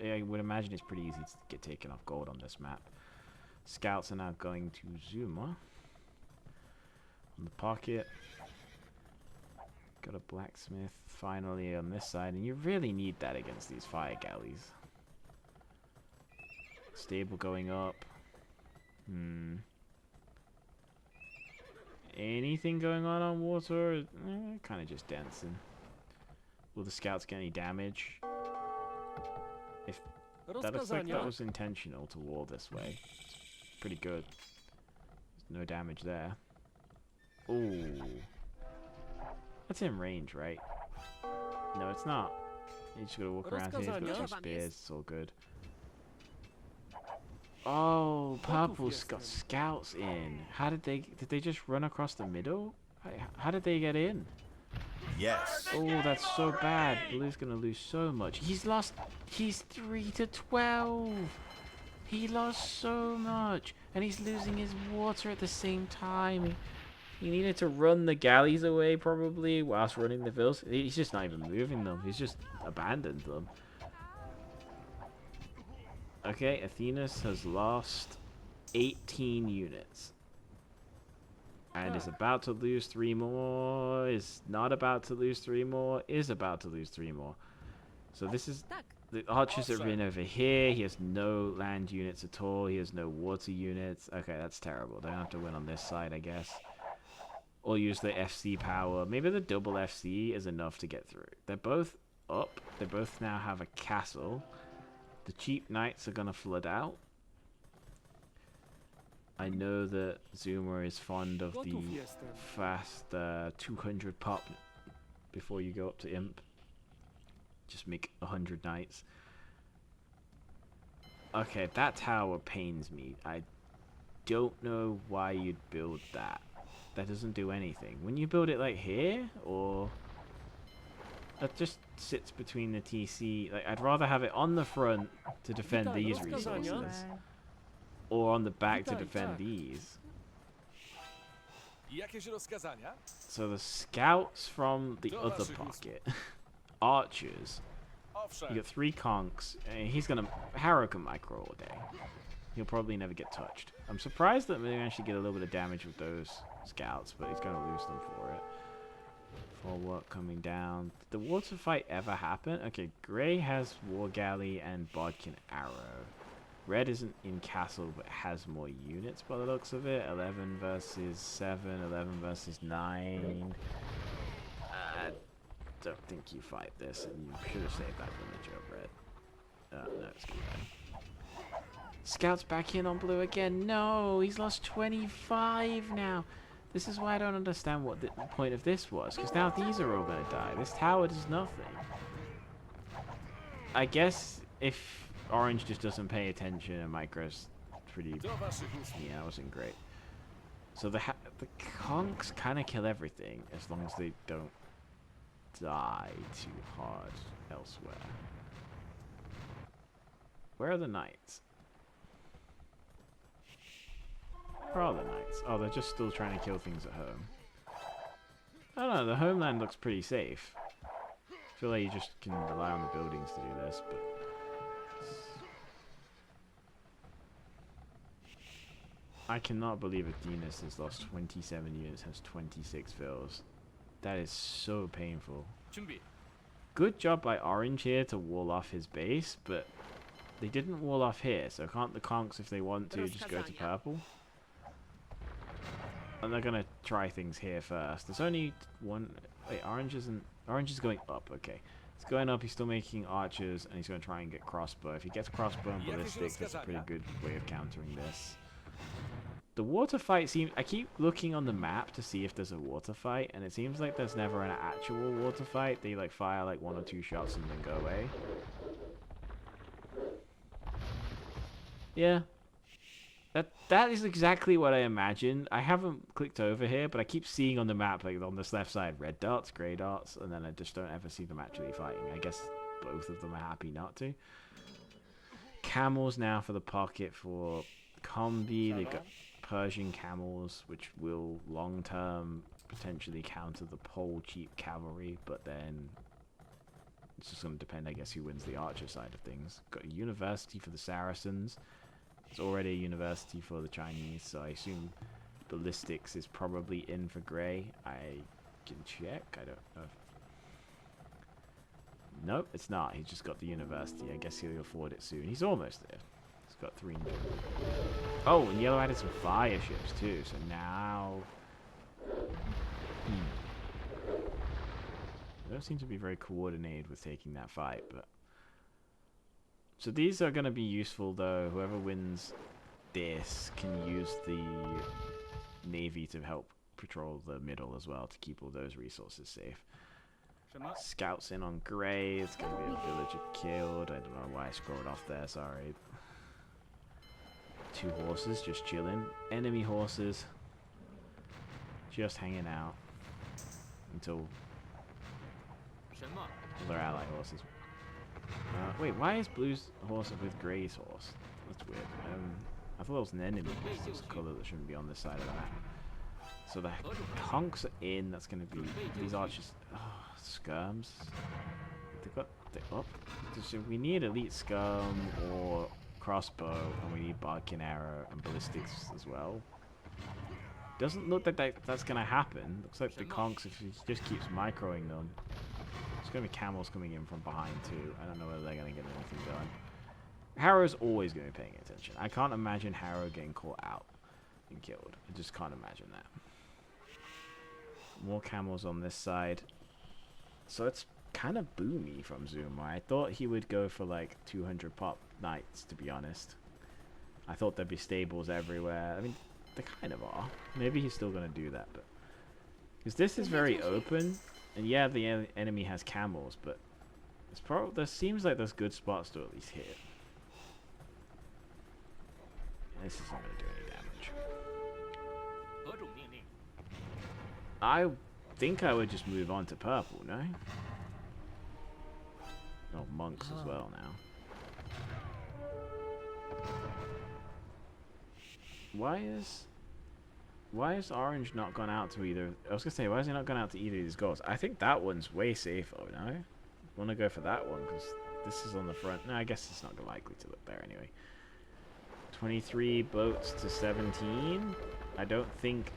I would imagine it's pretty easy to get taken off gold on this map. Scouts are now going to Zuma. On the pocket. Got a blacksmith finally on this side. And you really need that against these fire galleys. Stable going up. Anything going on water? Kind of just dancing. Will the scouts get any damage? If that looks like that was intentional to wall this way. It's pretty good. There's no damage there. Ooh. That's in range, right? No, it's not. You just gotta walk around here. He's got 2 spears. It's all good. Oh, purple's got scouts in. How did they just run across the middle? How did they get in? Yes. Oh, that's so bad. Blue's gonna lose so much. He's 3 to 12. He lost so much. And he's losing his water at the same time. He needed to run the galleys away, probably, whilst running the vills. He's just not even moving them. He's just abandoned them. Okay, Athenas has lost 18 units. And is about to lose 3 more. Is not about to lose 3 more. Is about to lose 3 more. So this is... The archers are in over here. He has no land units at all. He has no water units. Okay, that's terrible. They don't have to win on this side, I guess. Or use the FC power. Maybe the double FC is enough to get through. They're both up. They both now have a castle. The cheap knights are going to flood out. I know that Zuma is fond of the fast 200 pop before you go up to Imp. Just make 100 knights. Okay, that tower pains me. I don't know why you'd build that. That doesn't do anything. When you build it like here, or... That just sits between the TC. Like, I'd rather have it on the front to defend these resources. Or on the back to defend these. So the scouts from the other pocket. Archers. You got 3 conks. He's gonna... Harrow can micro all day. He'll probably never get touched. I'm surprised that we actually get a little bit of damage with those scouts, but he's gonna lose them for it. Full work coming down. Did the water fight ever happen? Okay, Grey has War Galley and Bodkin Arrow. Red isn't in castle, but has more units by the looks of it. 11 versus 7, 11 versus 9. I don't think you fight this, and you should have saved that from the job, Red. No, it's good. Scouts back in on blue again. No, he's lost 25 now. This is why I don't understand what the point of this was, because now these are all going to die. This tower does nothing. I guess if Orange just doesn't pay attention and Micro's pretty... Yeah, that wasn't great. So the conks kind of kill everything, as long as they don't die too hard elsewhere. Where are the knights? Where are the knights? Oh, they're just still trying to kill things at home. I don't know, the homeland looks pretty safe. I feel like you just can rely on the buildings to do this, but... I cannot believe Athenas has lost 27 units, has 26 fills. That is so painful. Good job by Orange here to wall off his base, but they didn't wall off here, so can't the conks, if they want to, just go to purple? And they're gonna try things here first. There's only one... Wait, Orange isn't... Orange is going up, okay. He's going up, he's still making archers, and he's gonna try and get crossbow. If he gets crossbow and ballistic, that's a pretty good way of countering this. The water fight seems... I keep looking on the map to see if there's a water fight, and it seems like there's never an actual water fight. They like fire like 1 or 2 shots and then go away. Yeah. That is exactly what I imagined. I haven't clicked over here, but I keep seeing on the map, like on this left side, red dots, grey dots, and then I just don't ever see them actually fighting. I guess both of them are happy not to. Camels now for the pocket for Combi. They got Persian camels, which will long-term potentially counter the pole cheap cavalry, but then it's just going to depend, I guess, who wins the archer side of things. Got a university for the Saracens. It's already a university for the Chinese, so I assume ballistics is probably in for grey. I can check. I don't know. Nope, it's not. He's just got the university. I guess he'll afford it soon. He's almost there. He's got 3 new. Oh, and yellow added some fire ships too, so now... They don't seem to be very coordinated with taking that fight, but... So these are going to be useful, though. Whoever wins this can use the navy to help patrol the middle as well to keep all those resources safe. Scouts in on grey. It's going to be a villager killed. I don't know why I scrolled off there. Sorry. 2 horses just chilling. Enemy horses just hanging out until their ally horses. Wait, why is Blue's horse with Grey's horse? That's weird. I thought it was an enemy. It's a colour that shouldn't be on this side of the map. So the conks are in. That's going to be... These archers... Oh, skirms. They've got... Up. So we need elite skirm or crossbow, and we need barking arrow and ballistics as well. Doesn't look like that's going to happen. Looks like the conks, if he just keeps microing them... There's going to be camels coming in from behind too. I don't know whether they're going to get anything done. Harrow's always going to be paying attention. I can't imagine Harrow getting caught out and killed. I just can't imagine that. More camels on this side. So it's kind of boomy from Zuma. I thought he would go for like 200 pop knights, to be honest. I thought there'd be stables everywhere. I mean, they kind of are. Maybe he's still going to do that, but... Because this is very open... And yeah, the enemy has camels, but it's there seems like there's good spots to at least hit. This isn't going to do any damage. I think I would just move on to purple, no? Oh, monks as well now. Why is orange not gone out to either... I was going to say, why has he not gone out to either of these goals? I think that one's way safer, no? I want to go for that one, because this is on the front. No, I guess it's not likely to look there anyway. 23 boats to 17. I don't think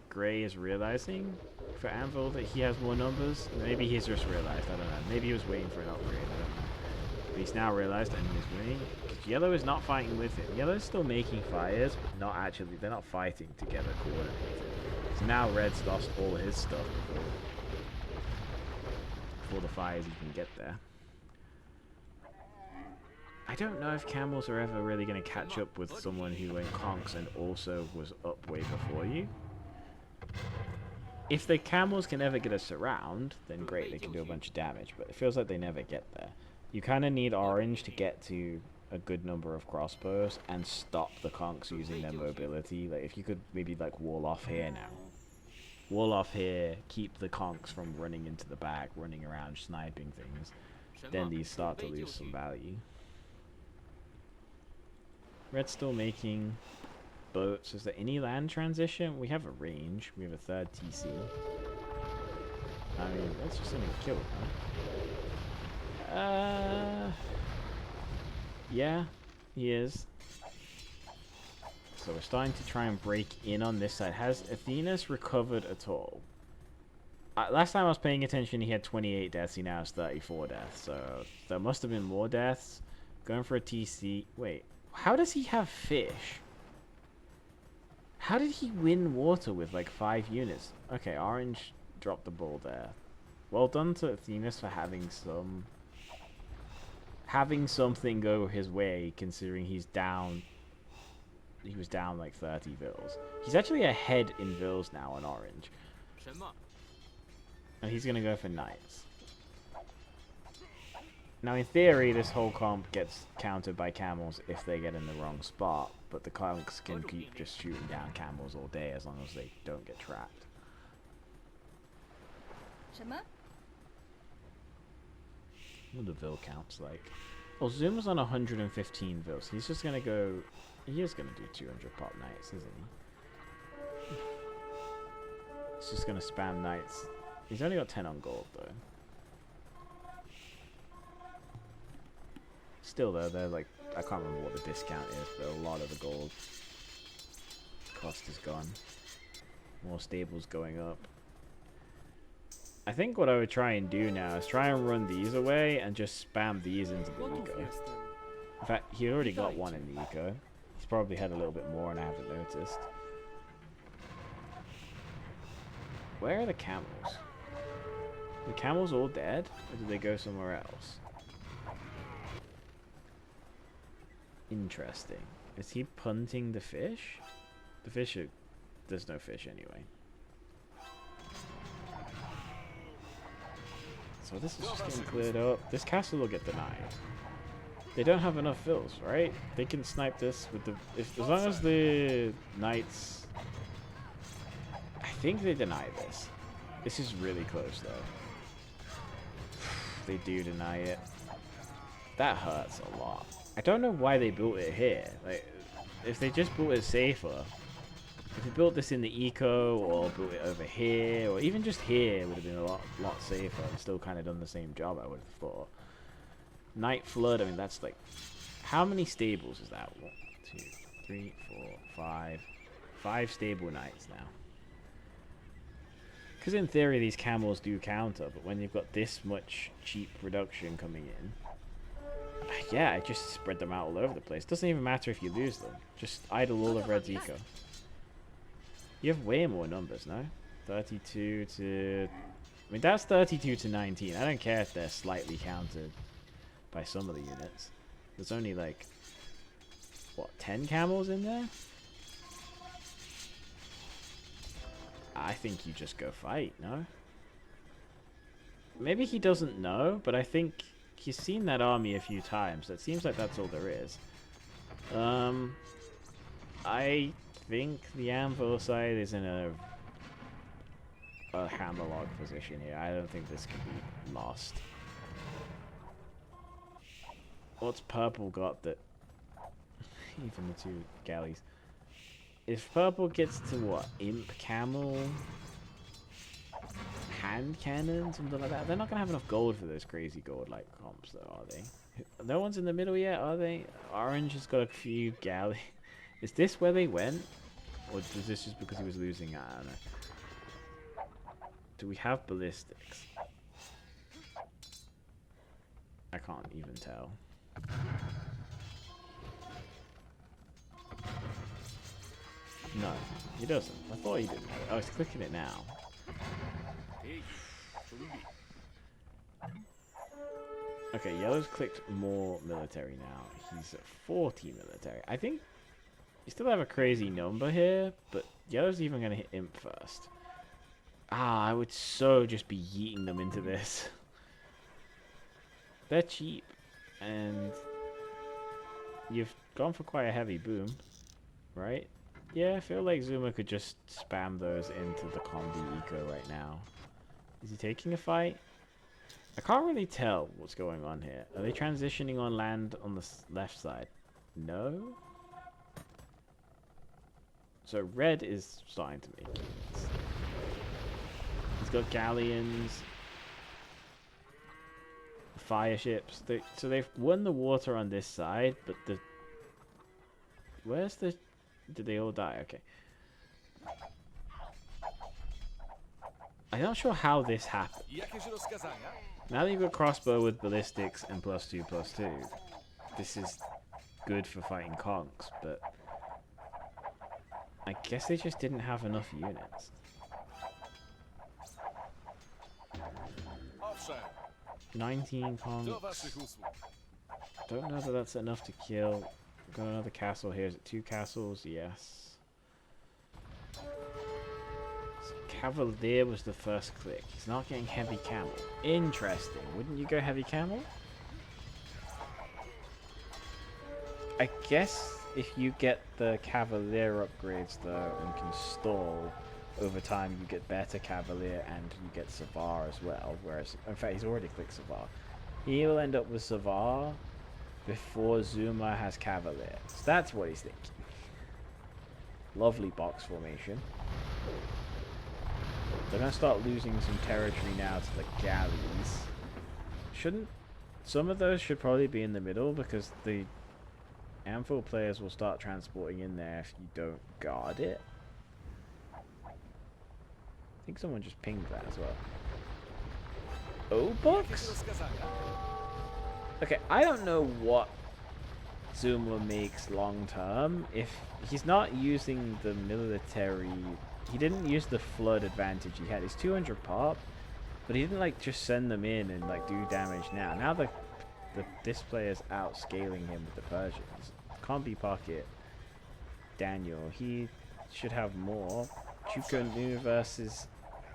Grey is realizing for Anvil that he has more numbers. Maybe he's just realized. I don't know. Maybe he was waiting for an upgrade. I don't know. He's now realized enemies winning. Yellow is not fighting with him. Yellow's still making fires, not actually. They're not fighting together, coordinated. So now Red's lost all his stuff before the fires even get there. I don't know if camels are ever really going to catch up with someone who went conks and also was up way before you. If the camels can ever get us around, then great, they can do a bunch of damage, but it feels like they never get there. You kind of need orange to get to a good number of crossbows and stop the conks using their mobility. Like, if you could maybe, like, wall off here now. Wall off here, keep the conks from running into the back, running around, sniping things. Then these start to lose some value. Red's still making boats. Is there any land transition? We have a range. We have a third TC. I mean, that's just something to kill, huh? Yeah, he is. So we're starting to try and break in on this side. Has Athena's recovered at all? Last time I was paying attention, he had 28 deaths. He now has 34 deaths. So there must have been more deaths. Going for a TC. Wait, how does he have fish? How did he win water with like 5 units? Okay, orange dropped the ball there. Well done to Athena's for having something go his way, considering he's down. He was down like 30 vils. He's actually ahead in vils now on orange. And he's gonna go for knights. Now in theory, this whole comp gets countered by camels if they get in the wrong spot, but the conks can keep just shooting down camels all day as long as they don't get trapped. What the vil count's like? Well, Zuma's on 115 vils. He's just gonna go. He is gonna do 200 pop knights, isn't he? He's just gonna spam knights. He's only got 10 on gold though. Still though, they're like, I can't remember what the discount is, but a lot of the gold cost is gone. More stables going up. I think what I would try and do now is try and run these away and just spam these into the eco. In fact, he already got one in the eco. He's probably had a little bit more and I haven't noticed. Where are the camels? Are the camels all dead? Or did they go somewhere else? Interesting. Is he punting the fish? The fish are... There's no fish anyway. So this is just getting cleared up. This castle will get denied. They don't have enough fills, right? They can snipe this with the... as long as the knights... I think they deny this. This is really close though. They do deny it. That hurts a lot. I don't know why they built it here. Like, if they just built it safer, if they built this in the eco or built it over here, or even just here, would have been a lot safer and still kind of done the same job, I would have thought. Night Flood, I mean, that's like, how many stables is that? 1, 2, 3, 4, 5. 5 stable knights now. Because in theory, these camels do counter, but when you've got this much cheap production coming in, yeah, I just spread them out all over the place. Doesn't even matter if you lose them. Just idle all of Red's eco. You have way more numbers, no? 32 to... I mean, that's 32 to 19. I don't care if they're slightly countered by some of the units. There's only like, what, 10 camels in there? I think you just go fight, no? Maybe he doesn't know, but I think... he's seen that army a few times. It seems like that's all there is. I think the Anvil side is in a hammerlog position here. I don't think this can be lost. What's purple got that... even the 2 galleys. If purple gets to what? Imp camel? Hand cannon? Something like that? They're not going to have enough gold for those crazy gold-like comps though, are they? No one's in the middle yet, are they? Orange has got a few galleys. Is this where they went? Or is this just because he was losing? I don't know. Do we have ballistics? I can't even tell. No, he doesn't. I thought he didn't. Oh, he's clicking it now. Okay, yellow's clicked more military now. He's at 40 military. I think you still have a crazy number here, but yellow's even going to hit imp first. Ah, I would so just be yeeting them into this. They're cheap, and you've gone for quite a heavy boom, right? Yeah, I feel like Zuma could just spam those into the combi eco right now. Is he taking a fight? I can't really tell what's going on here. Are they transitioning on land on the left side? No? So red is starting to make units. He's got galleons, fire ships. So they've won the water on this side, but the... Where's the... Did they all die? Okay. I'm not sure how this happened. Now that you've got crossbow with ballistics and +2/+2, this is good for fighting conks, but I guess they just didn't have enough units. 19 conks. Don't know that that's enough to kill. Got another castle here. Is it 2 castles? Yes. So Cavalier was the first click. He's not getting heavy camel. Interesting. Wouldn't you go heavy camel? I guess if you get the Cavalier upgrades though and can stall, over time you get better Cavalier and you get Savar as well. Whereas, in fact, he's already clicked Savar. He will end up with Savar before Zuma has Cavalier. So that's what he's thinking. Lovely box formation. They're going to start losing some territory now to the galleys. Shouldn't... Some of those should probably be in the middle because the Anvil players will start transporting in there if you don't guard it. I think someone just pinged that as well. O-Box? Okay, I don't know what Zuma makes long term. If he's not using the military, he didn't use the flood advantage he had. He's 200 pop, but he didn't like just send them in and like do damage now. Now this player is outscaling him with the Persians. Combi pocket Daniel, he should have more. Chukonu versus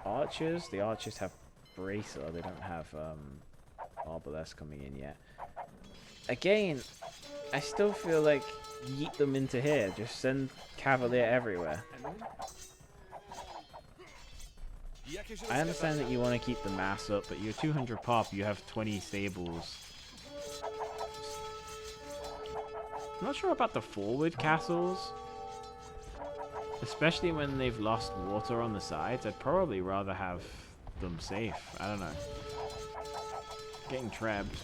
archers. The archers have bracer. They don't have Arbalest coming in yet. Again, I still feel like yeet them into here. Just send Cavalier everywhere. I understand that you want to keep the mass up, but you're 200 pop. You have 20 stables. I'm not sure about the forward castles. Especially when they've lost water on the sides. I'd probably rather have them safe. I don't know. Getting trapped.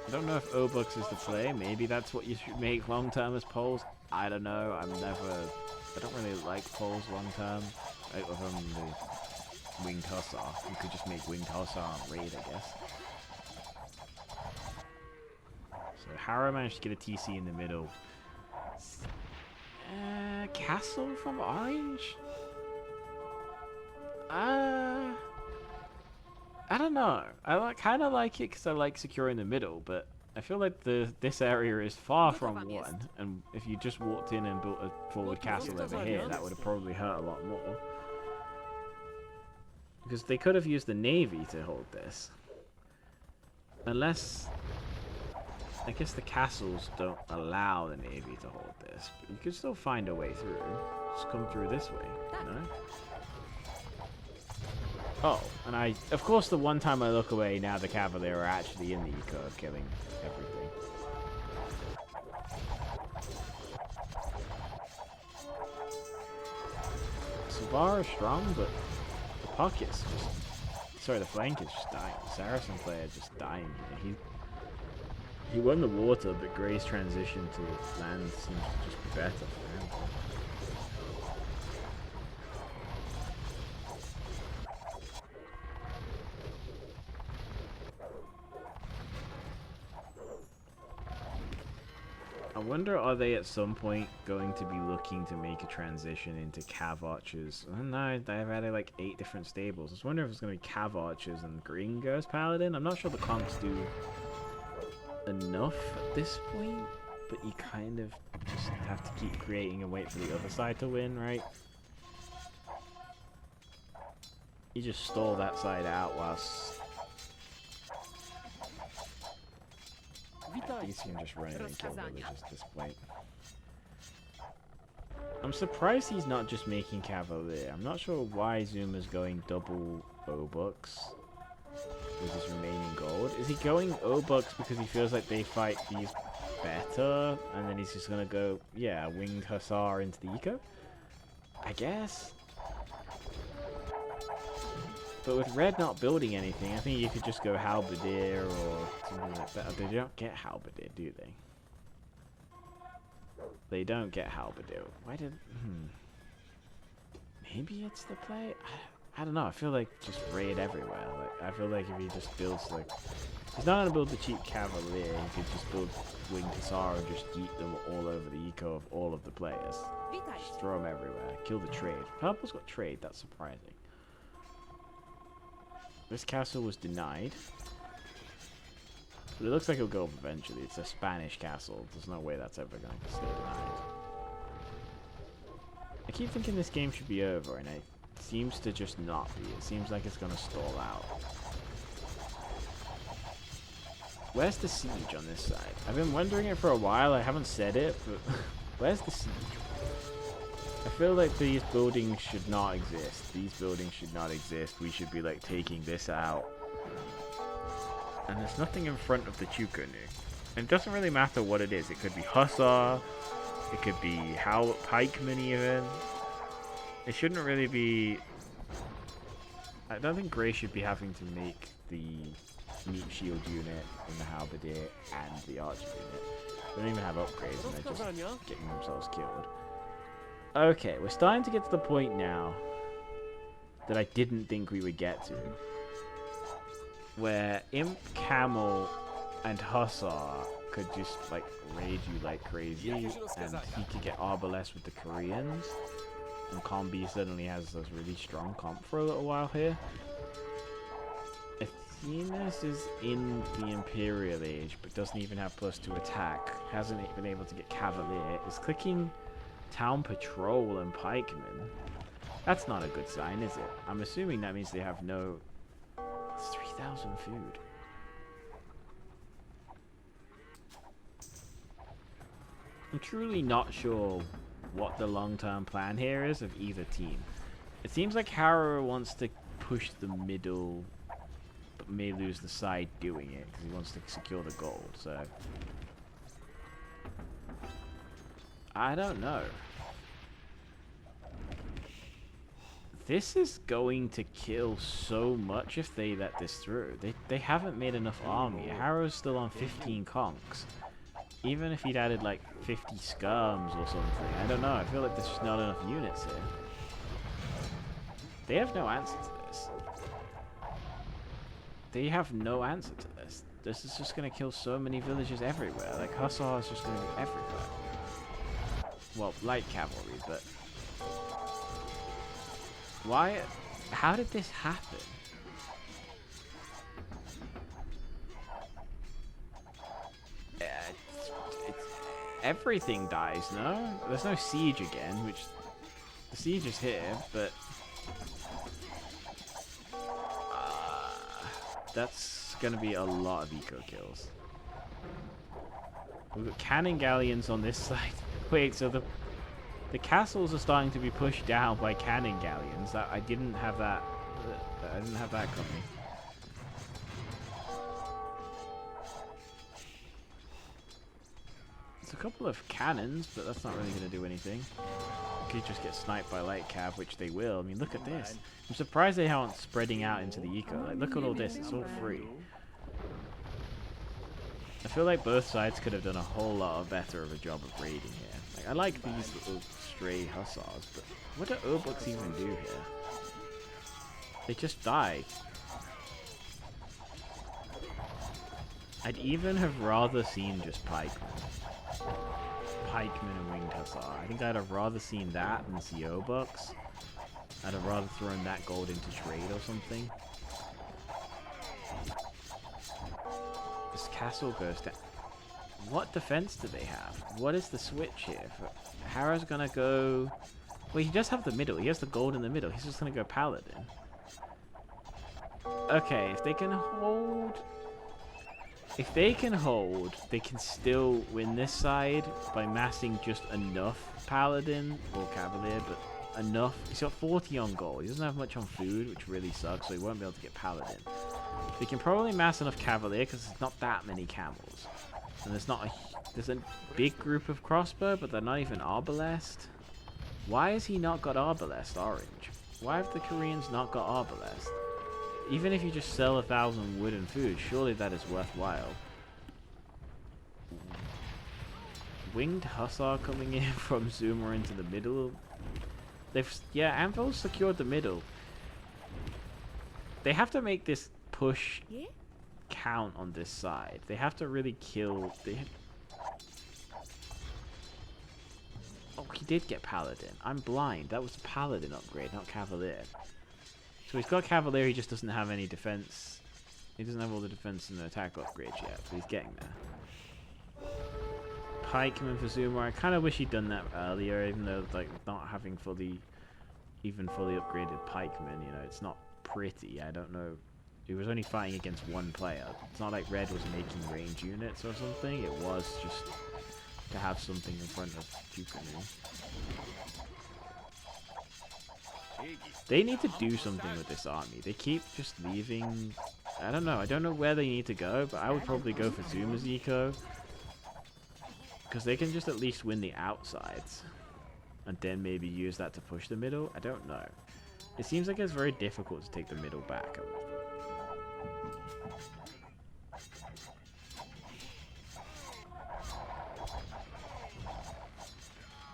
I don't know if O-Bucks is the play. Maybe that's what you should make long term as poles. I don't know. I don't really like poles long term. Other than the Winged Hussar. You could just make Winged Hussar on raid, I guess. So Harrow managed to get a TC in the middle. Castle from Orange? I don't know. I kind of like it because I like securing the middle, but I feel like this area is far from one. And if you just walked in and built a forward castle over here, that would have probably hurt a lot more. Because they could have used the navy to hold this. Unless... I guess the castles don't allow the navy to hold this, but you could still find a way through. Just come through this way, you know? Oh, and of course the one time I look away, now the Cavalier are actually in the eco of killing everything. Savar is strong, but the pocket's just... Sorry, the flank is just dying. The Saracen player is just dying here. He won the water, but Gray's transition to land seems to just be better for him. wonder, are they at some point going to be looking to make a transition into Cav Archers? I don't know, they've added like 8 different stables. I was wondering if it's going to be Cav Archers and Green Ghost Paladin. I'm not sure the comps do enough at this point, but you kind of just have to keep creating and wait for the other side to win, right? You just stall that side out whilst... These can just run in and kill villagers at this point. I'm surprised he's not just making Cavalier. I'm not sure why Zuma's going double O-Bucks with his remaining gold. Is he going O-Bucks because he feels like they fight these better, and then he's just gonna go, yeah, Winged Hussar into the eco? I guess. But with Red not building anything, I think you could just go Halberdier or something like that. They don't get Halberdier, do they? They don't get Halberdier. Why did... Maybe it's the play? I don't know. I feel like just raid everywhere. Like, I feel like if he just builds like... He's not going to build the cheap Cavalier. He could just build Winged Hussar and just yeet them all over the eco of all of the players. Just throw them everywhere. Kill the trade. Purple's got trade. That's surprising. This castle was denied. But it looks like it'll go up eventually. It's a Spanish castle. There's no way that's ever going to stay denied. I keep thinking this game should be over, and it seems to just not be. It seems like it's going to stall out. Where's the siege on this side? I've been wondering it for a while. I haven't said it, but where's the siege? I feel like these buildings should not exist. These buildings should not exist. We should be like taking this out. And there's nothing in front of the Chukunu. And it doesn't really matter what it is. It could be Hussar. It could be Pikeman even. It shouldn't really be... I don't think Grey should be having to make the meat shield unit and the halberdier and the archer unit. They don't even have upgrades and they're just getting themselves killed. Okay, we're starting to get to the point now that I didn't think we would get to. Where Imp, Camel, and Hussar could just like raid you like crazy, and he could get Arbalest with the Koreans. And Combi suddenly has this really strong comp for a little while here. Athena's is in the Imperial Age, but doesn't even have +2 attack. Hasn't been able to get Cavalier. Is clicking Town Patrol and Pikemen. That's not a good sign, is it? I'm assuming that means they have no... It's 3,000 food. I'm truly not sure what the long-term plan here is of either team. It seems like Harrow wants to push the middle, but may lose the side doing it, because he wants to secure the gold, so... I don't know. This is going to kill so much if they let this through. They haven't made enough army. Harrow's still on 15 conks. Even if he'd added like 50 skirms or something. I don't know. I feel like there's just not enough units here. They have no answer to this. They have no answer to this. This is just going to kill so many villages everywhere. Like Hussar is just going to be everywhere. Well, light cavalry, but... Why? How did this happen? Everything dies, no? There's no siege again, which... The siege is here, but... that's gonna be a lot of eco kills. We've got cannon galleons on this side. Wait, so the castles are starting to be pushed down by cannon galleons. I didn't have that. I didn't have that coming. It's a couple of cannons, but that's not really going to do anything. You could just get sniped by light cav, which they will. I mean, look at this. I'm surprised they aren't spreading out into the eco. Like, look at all this. It's all free. I feel like both sides could have done a whole lot better of a job of raiding here. Like, I like these little stray hussars, but what do O-Bucks even do here? They just die. I'd even have rather seen just pikemen. Pikeman and Winged Hussar. I think I'd have rather seen that than CO Bucks. I'd have rather thrown that gold into trade or something. This castle goes down. What defense do they have? What is the switch here? Harrow's gonna go... Well, he does have the middle. He has the gold in the middle. He's just gonna go Paladin. Okay, if they can hold... If they can hold, they can still win this side by massing just enough Paladin or Cavalier, but enough. He's got 40 on gold. He doesn't have much on food, which really sucks, so he won't be able to get Paladin. They can probably mass enough Cavalier because there's not that many camels. And there's not a... There's a big group of crossbow, but they're not even Arbalest. Why has he not got Arbalest orange? Why have the Koreans not got Arbalest? Even if you just sell 1,000 wood and food, surely that is worthwhile. Winged Hussar coming in from Zoomer into the middle. Yeah, Anvil's secured the middle. They have to make this push count on this side. They have to really kill... Oh, he did get Paladin. I'm blind. That was a Paladin upgrade, not Cavalier. So he's got Cavalier, he just doesn't have any defense. He doesn't have all the defense and the attack upgrades yet, but he's getting there. Pikeman for Zoomer. I kind of wish he'd done that earlier, even though like not having fully upgraded Pikeman, you know, it's not pretty. I don't know. He was only fighting against one player. It's not like Red was making range units or something. It was just to have something in front of Jukunu. They need to do something with this army. They keep just leaving... I don't know. I don't know where they need to go, but I would probably go for Zuma's eco. Because they can just at least win the outsides. And then maybe use that to push the middle. I don't know. It seems like it's very difficult to take the middle back.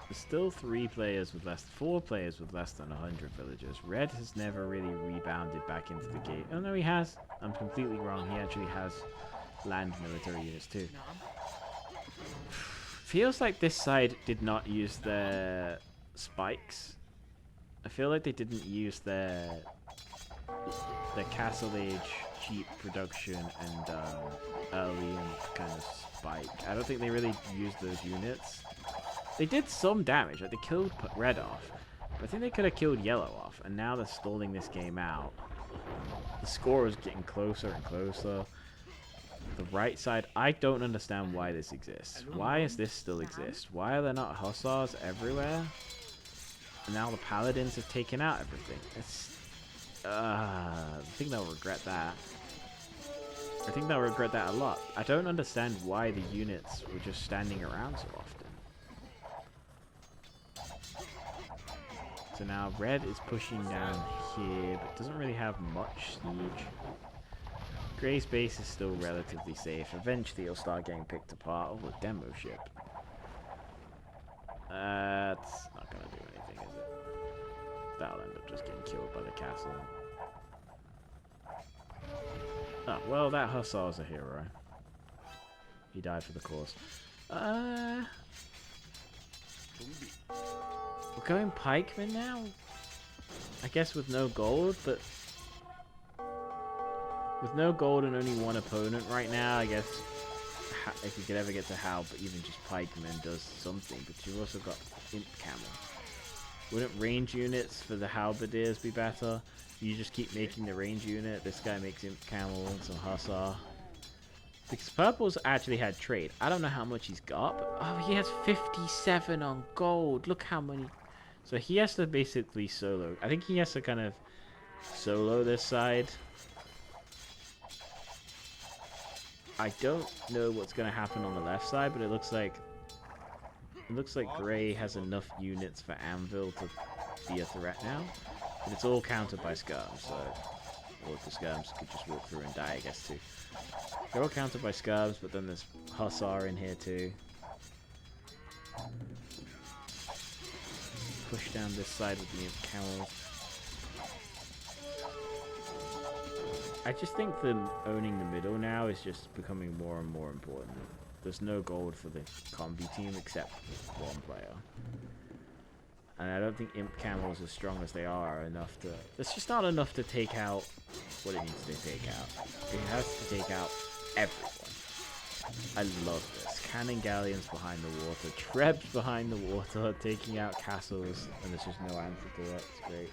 There's still 4 players with less than 100 villagers. Red has never really rebounded back into the game. Oh no, he has. I'm completely wrong. He actually has land military units too. Feels like this side did not use their spikes. I feel like they didn't use their Castle Age cheap production and early and kind of spike. I don't think they really used those units. They did some damage, like they killed Red off, but I think they could have killed Yellow off, and now they're stalling this game out. The score is getting closer and closer. The right side, I don't understand why this exists. Why does this still exist? Why are there not Hussars everywhere? And now the Paladins have taken out everything. It's, I think they'll regret that. I think they'll regret that a lot. I don't understand why the units were just standing around so often. So now Red is pushing down here, but doesn't really have much siege. Grey's base is still relatively safe. Eventually it'll start getting picked apart. Oh, a demo ship. That's not gonna do anything, is it? That'll end up just getting killed by the castle. Oh, well, that Hussar's a hero. He died for the cause. We're going Pikeman now? I guess with no gold, but... With no gold and only one opponent right now, I guess if we could ever get to Hal, but even just Pikeman does something. But you've also got Imp Camel. Wouldn't range units for the Halberdiers be better? You just keep making the range unit. This guy makes Imp Camel and some Hussar. Because Purple's actually had trade. I don't know how much he's got, but oh, he has 57 on gold. Look how many. So he has to basically solo. I think he has to kind of solo this side. I don't know what's going to happen on the left side, but it looks like Grey has enough units for Anvil to be a threat now. But it's all countered by skirms, so all of the skirms could just walk through and die, I guess, too. They're all countered by skirms, but then there's Hussar in here, too. Push down this side with the Imp Camels. I just think owning the middle now is just becoming more and more important. there's no gold for the combi team except one player. And I don't think Imp Camels, as strong as they are enough to... It's just not enough to take out what it needs to take out. It has to take out everyone. I love this. Cannon galleons behind the water, Trebs behind the water, taking out castles, and there's just no answer to it. It's great.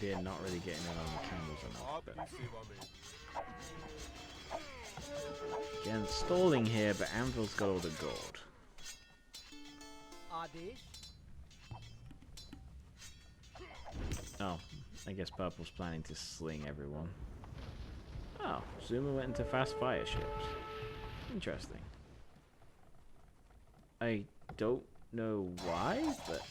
They're not really getting in on the camels enough. But... Again, stalling here, but Anvil's got all the gold. Oh, I guess Purple's planning to sling everyone. Oh, Zuma went into fast fire ships. Interesting. I don't know why, but...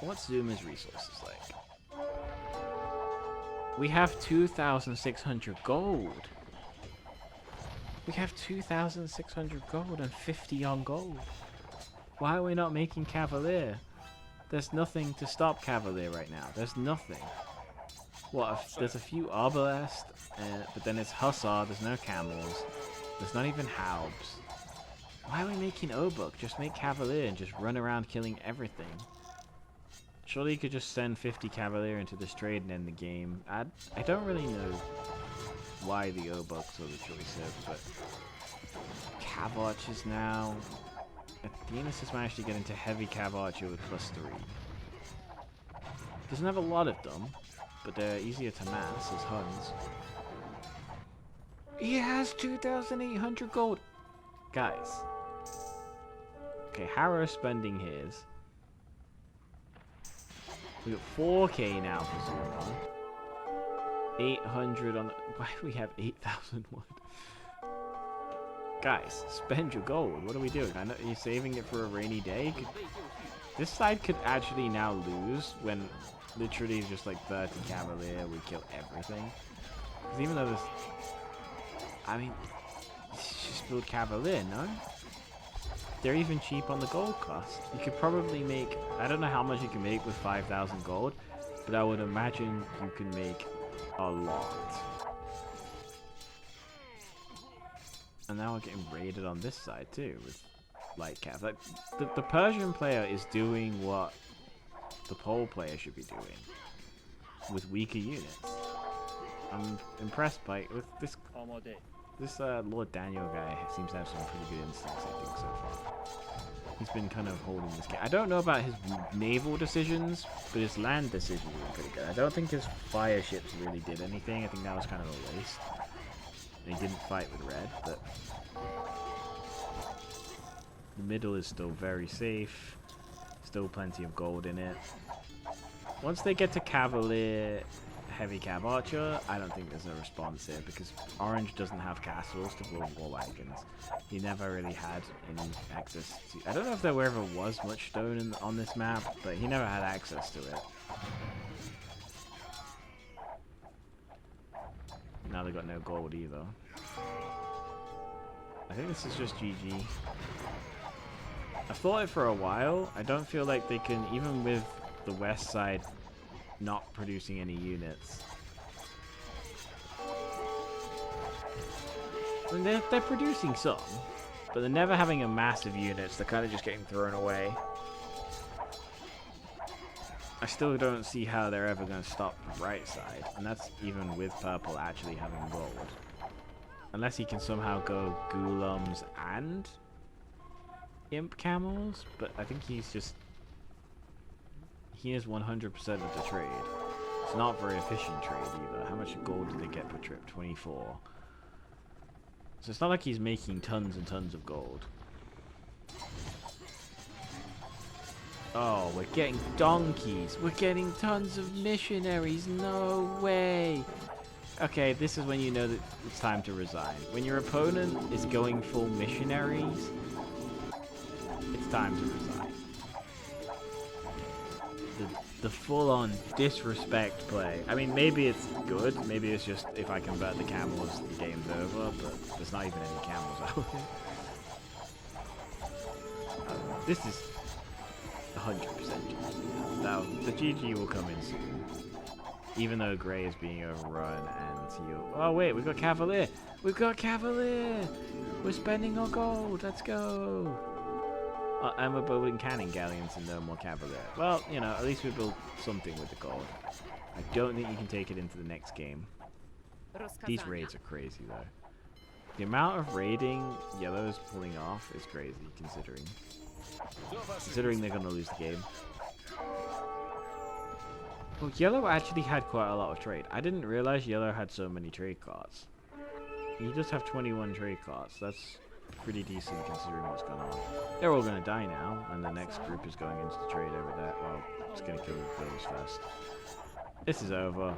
What's Zuma's resources like? We have 2,600 gold. We have 2,600 gold and 50 on gold. Why are we not making Cavalier? There's nothing to stop Cavalier right now. There's nothing. What? There's a few Arbalest, but then it's Hussar. There's no camels. There's not even Haubs. Why are we making Obuk? Just make Cavalier and just run around killing everything. Surely you could just send 50 Cavalier into this trade and end the game. I don't really know why the Obuks are the choice here, but Cav Archers now. Athenas has managed to get into heavy Cav Archer with +3. Doesn't have a lot of them, but they're easier to mass as Huns. He has 2,800 gold! Guys. Okay, Harrow's spending his. We got 4k now for Zuma. 800 on the... Why do we have 8,001? Guys, spend your gold. What are we doing? I know you're saving it for a rainy day. This side could actually now lose when literally just like 30 Cavalier, we kill everything. Because even though this... I mean, just build Cavalier, no? They're even cheap on the gold cost. You could probably make... I don't know how much you can make with 5,000 gold, but I would imagine you can make a lot. And now we're getting raided on this side too, with light cav. Like, the Persian player is doing what the Pole player should be doing, with weaker units. I'm impressed by... with this... This Lord Daniel guy seems to have some pretty good instincts, I think, so far. He's been kind of holding this game. I don't know about his naval decisions, but his land decisions were pretty good. I don't think his fire ships really did anything. I think that was kind of a waste. And he didn't fight with red, but... The middle is still very safe. Still plenty of gold in it. Once they get to Cavalier... Heavy Cav Archer, I don't think there's a response here because Orange doesn't have castles to build war wagons. He never really had any access to... I don't know if there ever was much stone on this map, but he never had access to it. Now they got no gold either. I think this is just GG. I've thought it for a while. I don't feel like they can, even with the west side not producing any units. I mean, they're producing some, but they're never having a massive units. They're kind of just getting thrown away. I still don't see how they're ever going to stop the right side, and that's even with Purple actually having gold. Unless he can somehow go Ghulams and Imp Camels, but I think he's just... He is 100% of the trade. It's not very efficient trade either. How much gold did they get per trip? 24. So it's not like he's making tons and tons of gold. Oh, we're getting donkeys. We're getting tons of missionaries. No way. Okay, this is when you know that it's time to resign. When your opponent is going full missionaries, It's time to resign. The full-on disrespect play. I mean, maybe it's good. Maybe it's just if I convert the camels, the game's over. But there's not even any camels out here. This is 100% GG. Now, the GG will come in soon. Even though Grey is being overrun and he'll... Oh, wait, we've got Cavalier! We've got Cavalier! We're spending our gold! Let's go! And we're building cannon galleons and no more Cavalier. Well, you know, at least we built something with the gold. I don't think you can take it into the next game. These raids are crazy, though. The amount of raiding Yellow is pulling off is crazy, considering they're going to lose the game. Well, Yellow actually had quite a lot of trade. I didn't realize Yellow had so many trade cards. You just have 21 trade cards. That's pretty decent considering what's going on. They're all going to die now, and the next group is going into the trade over there. Well, it's going to kill the bills first. This is over.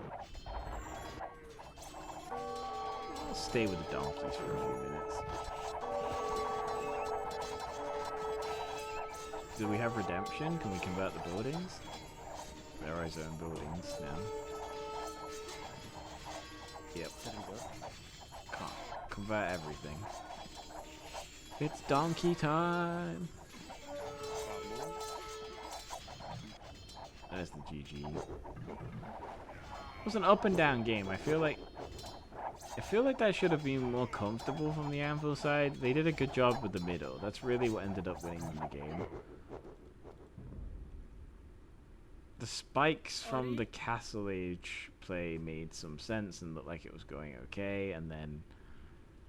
I'll stay with the donkeys for a few minutes. Do we have redemption? Can we convert the buildings? There are his own buildings now. Yep. Can't convert everything. It's donkey time! There's the GG. It was an up and down game. I feel like that should have been more comfortable from the Anvil side. They did a good job with the middle. That's really what ended up winning them the game. The spikes from the Castle Age play made some sense and looked like it was going okay, and then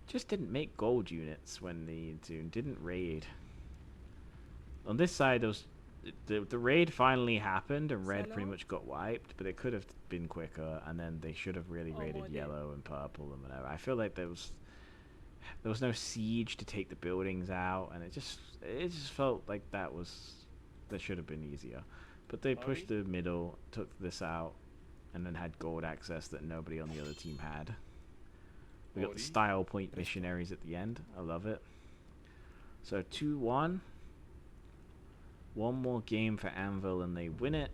just didn't make gold units when the didn't raid. On this side, the raid finally happened and red pretty much got wiped, but it could have been quicker, and then they should have really raided yellow and purple and whatever. I feel like there was no siege to take the buildings out, and it just felt like that should have been easier. But they pushed the middle, took this out, and then had gold access that nobody on the other team had. We got the style point missionaries at the end. I love it. So 2-1. One more game for Anvil and they win it.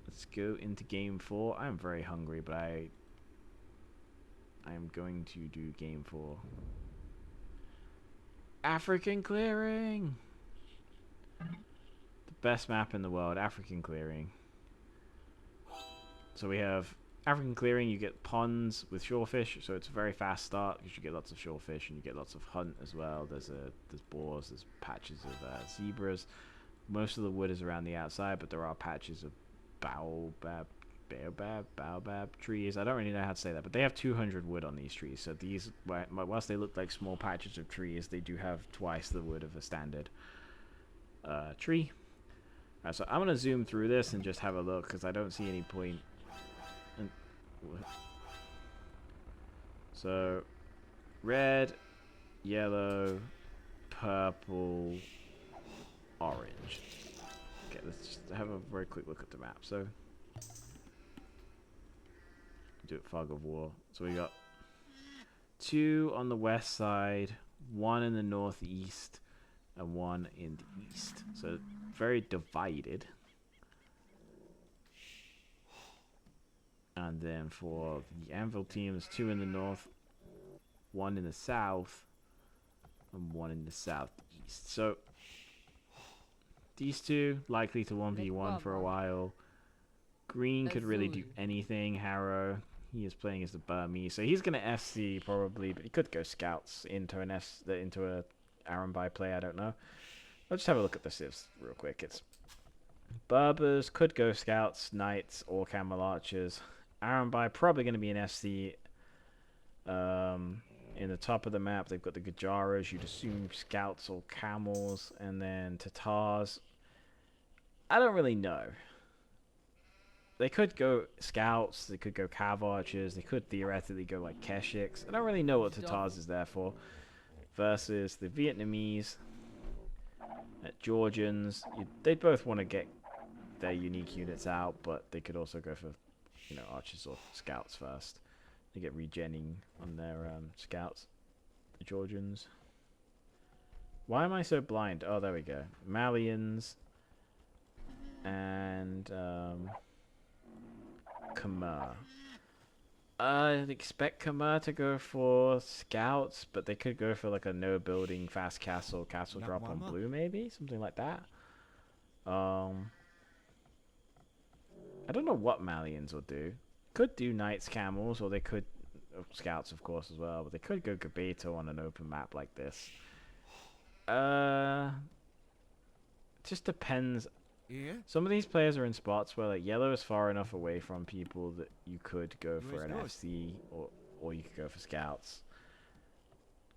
Let's go into game 4. I'm very hungry, but I am going to do game 4. African clearing! The best map in the world, African clearing. So we have African clearing, you get ponds with shorefish, so it's a very fast start because you get lots of shorefish and you get lots of hunt as well. There's boars, there's patches of zebras. Most of the wood is around the outside, but there are patches of baobab trees. I don't really know how to say that, but they have 200 wood on these trees. So these, whilst they look like small patches of trees, they do have twice the wood of a standard tree. Alright, so I'm gonna zoom through this and just have a look because I don't see any point. So, red, yellow, purple, orange. Okay, let's just have a very quick look at the map. So, do it fog of war. So we got 2 on the west side, 1 in the northeast, and 1 in the east. So, very divided. And then for the Anvil team, there's 2 in the north, 1 in the south, and 1 in the southeast. So these two likely to 1v1 for a while. Green could really do anything. Harrow, he is playing as the Burmese, so he's gonna FC probably, but he could go scouts into a Arambai play. I don't know. I'll just have a look at the civs real quick. It's Berbers could go scouts, knights, or camel archers. Arambai probably going to be an FC. In the top of the map, they've got the Gujaras. You'd assume scouts or camels, and then Tatars. I don't really know. They could go scouts. They could go cav archers. They could theoretically go like Keshiks. I don't really know what Tatars is there for. Versus the Vietnamese, Georgians. They both want to get their unique units out, but they could also go for, archers or scouts first. They get regenning on their scouts, the Georgians. Why am I so blind? Oh, there we go. Malians and Khmer. I'd expect Khmer to go for scouts, but they could go for like a no building, fast castle drop on blue, maybe something like that. I don't know what Malians will do. Could do knights, camels, or they could scouts, of course, as well. But they could go Gabeto on an open map like this. Just depends. Yeah. Some of these players are in spots where like yellow is far enough away from people that you could go for an FC or you could go for scouts.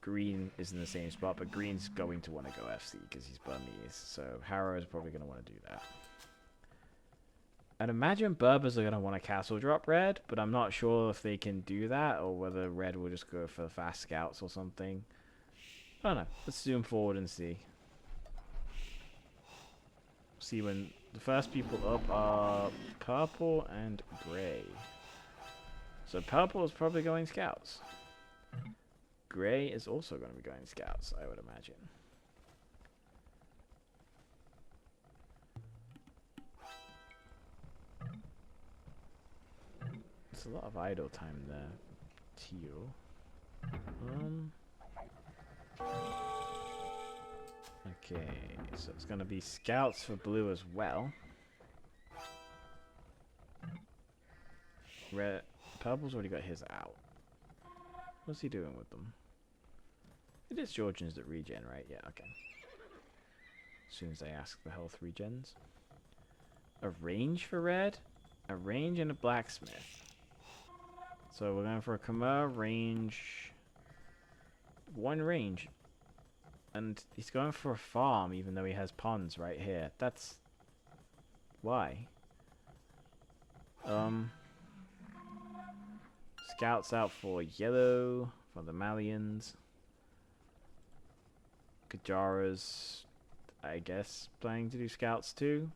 Green is in the same spot, but green's going to want to go FC because he's Burmese. So Harrow is probably going to want to do that. I'd imagine Berbers are going to want to castle drop red, but I'm not sure if they can do that or whether red will just go for fast scouts or something. I don't know. Let's zoom forward and see. See when the first people up are purple and grey. So purple is probably going scouts. Grey is also going to be going scouts, I would imagine. It's a lot of idle time there. Teal. Okay, so it's going to be scouts for blue as well. Red, purple's already got his out. What's he doing with them? It is Georgians that regen, right? Yeah, okay. As soon as they ask the health regens. A range for red? A range and a blacksmith. So we're going for a Khmer range. One range. And he's going for a farm even though he has ponds right here. That's... why? Scouts out for yellow, for the Malians. Kajara's, I guess, planning to do scouts too.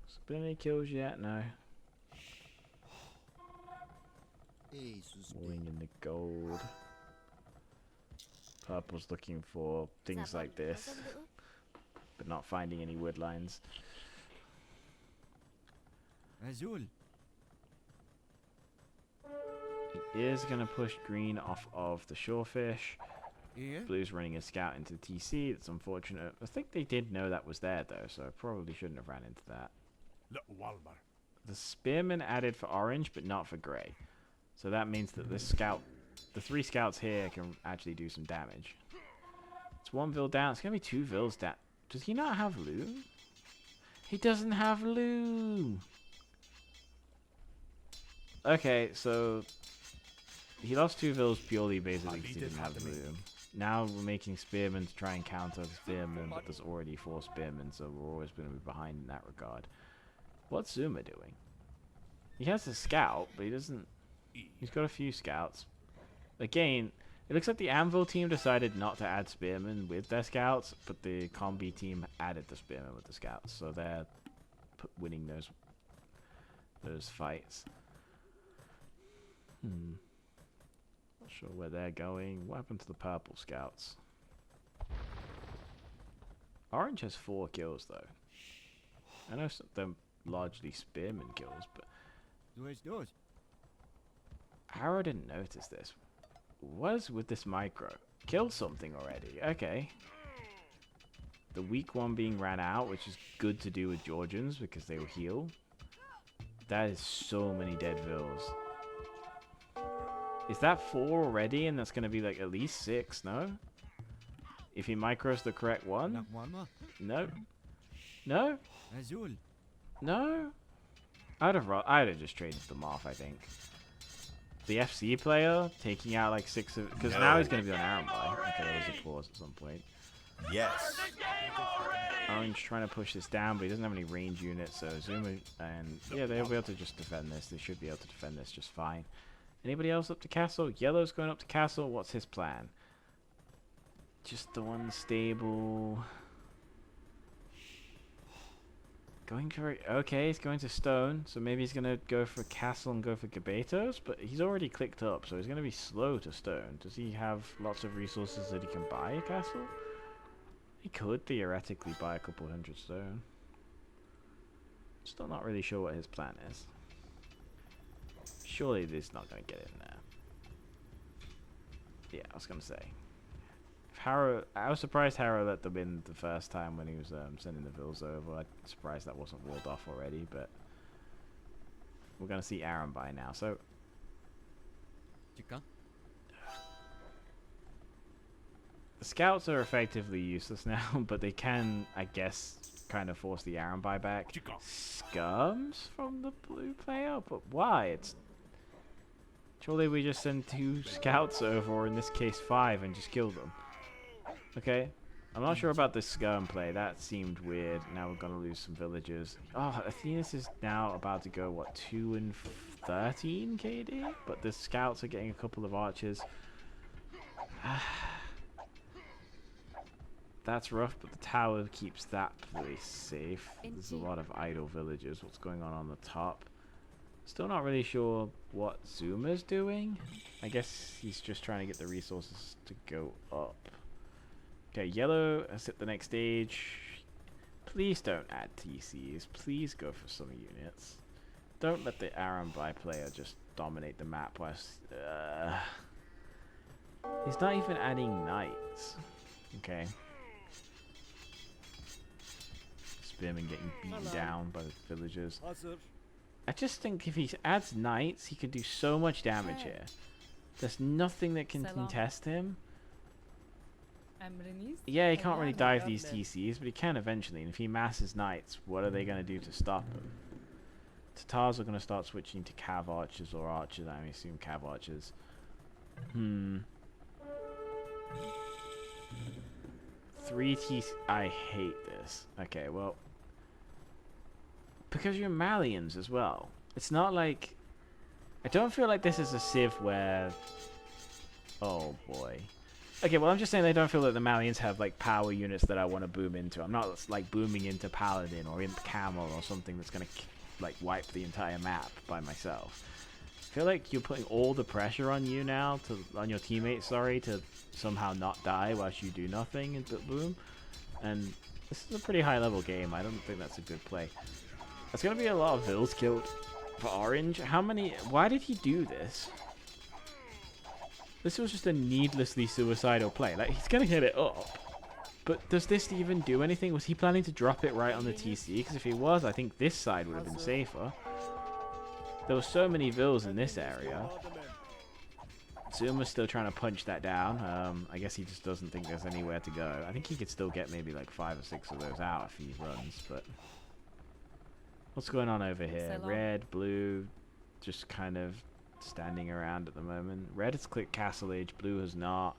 Has there been any kills yet? No. Wing in the gold. Purple's looking for things like this, but not finding any wood lines. Azul. He is going to push green off of the shorefish. Yeah. Blue's running a scout into TC. It's unfortunate. I think they did know that was there, though, so I probably shouldn't have ran into that. The spearman added for orange, but not for grey. So that means that this scout, the 3 scouts here, can actually do some damage. It's 1 Vil down. It's going to be 2 Vils down. Does he not have loom? He doesn't have loom. Okay, so he lost 2 Vils purely basically because he didn't have loom. Now we're making spearmen to try and counter the spearmen, but there's already 4 spearmen, so we're always going to be behind in that regard. What's Zuma doing? He has a scout, but he doesn't... He's got a few scouts. Again, it looks like the Anvil team decided not to add spearmen with their scouts, but the Combi team added the spearmen with the scouts, so they're winning those fights. Not sure where they're going. What happened to the purple scouts? Orange has 4 kills though. I know they're largely spearman kills, but Arrow didn't notice this. What is with this micro? Killed something already. Okay. The weak one being ran out, which is good to do with Georgians because they will heal. That is so many dead Vils. Is that 4 already? And that's going to be like at least 6, no? If he micros the correct one? No. No? No? I'd have just traded them off, I think. The FC player taking out like 6 of... Because now he's going to be on Aaron Boy. Okay, there was a pause at some point. Yes. Orange trying to push this down, but he doesn't have any range units, so Zuma and... Yeah, they'll be able to just defend this. They should be able to defend this just fine. Anybody else up to castle? Yellow's going up to castle. What's his plan? Just the one stable... Going for... Okay, he's going to stone. So maybe he's going to go for castle and go for Gabetos. But he's already clicked up, so he's going to be slow to stone. Does he have lots of resources that he can buy a castle? He could theoretically buy a couple hundred stone. Still not really sure what his plan is. Surely this is not going to get in there. Yeah, I was going to say. If Harrow, I was surprised Harrow let them in the first time when he was sending the vills over. I'm surprised that wasn't walled off already, but we're going to see Aaron by now. So Chica. the scouts are effectively useless now, but they can, I guess, kind of force the Aaron buyback. Scums from the blue player, but why? It's surely we just send 2 scouts over, or in this case 5, and just kill them. Okay, I'm not sure about this scum play. That seemed weird. Now we're gonna lose some villagers. Oh, Athena's is now about to go what 2 and 13 KD, but the scouts are getting a couple of archers. That's rough, but the tower keeps that place safe. There's a lot of idle villagers. What's going on the top? Still not really sure what Zuma's doing. I guess he's just trying to get the resources to go up. Okay, yellow has hit the next stage. Please don't add TCs. Please go for some units. Don't let the Aaron by player just dominate the map. He's not even adding knights. Okay. Spearman getting beaten down by the villagers. I just think if he adds knights, he can do so much damage here. There's nothing that can contest him. Yeah, he can't really dive these TCs, but he can eventually. And if he masses knights, what are they going to do to stop him? Tatars are going to start switching to cav archers or archers. I assume cav archers. 3 TC. I hate this. Okay, well. Because you're Malians as well. It's not like... I don't feel like this is a Civ where... Oh boy. Okay, well I'm just saying I don't feel that the Malians have like power units that I want to boom into. I'm not like booming into Paladin or Imp Camel or something that's going to like wipe the entire map by myself. I feel like you're putting all the pressure on you now, on your teammates, sorry, to somehow not die whilst you do nothing and boom. And this is a pretty high level game. I don't think that's a good play. There's going to be a lot of vills killed for Orange. How many... Why did he do this? This was just a needlessly suicidal play. Like, he's going to get it up. But does this even do anything? Was he planning to drop it right on the TC? Because if he was, I think this side would have been safer. There were so many vills in this area. Zuma's still trying to punch that down. I guess he just doesn't think there's anywhere to go. I think he could still get maybe like 5 or 6 of those out if he runs, but... What's going on over here? Red, blue, just kind of standing around at the moment. Red has clicked Castle Age, blue has not.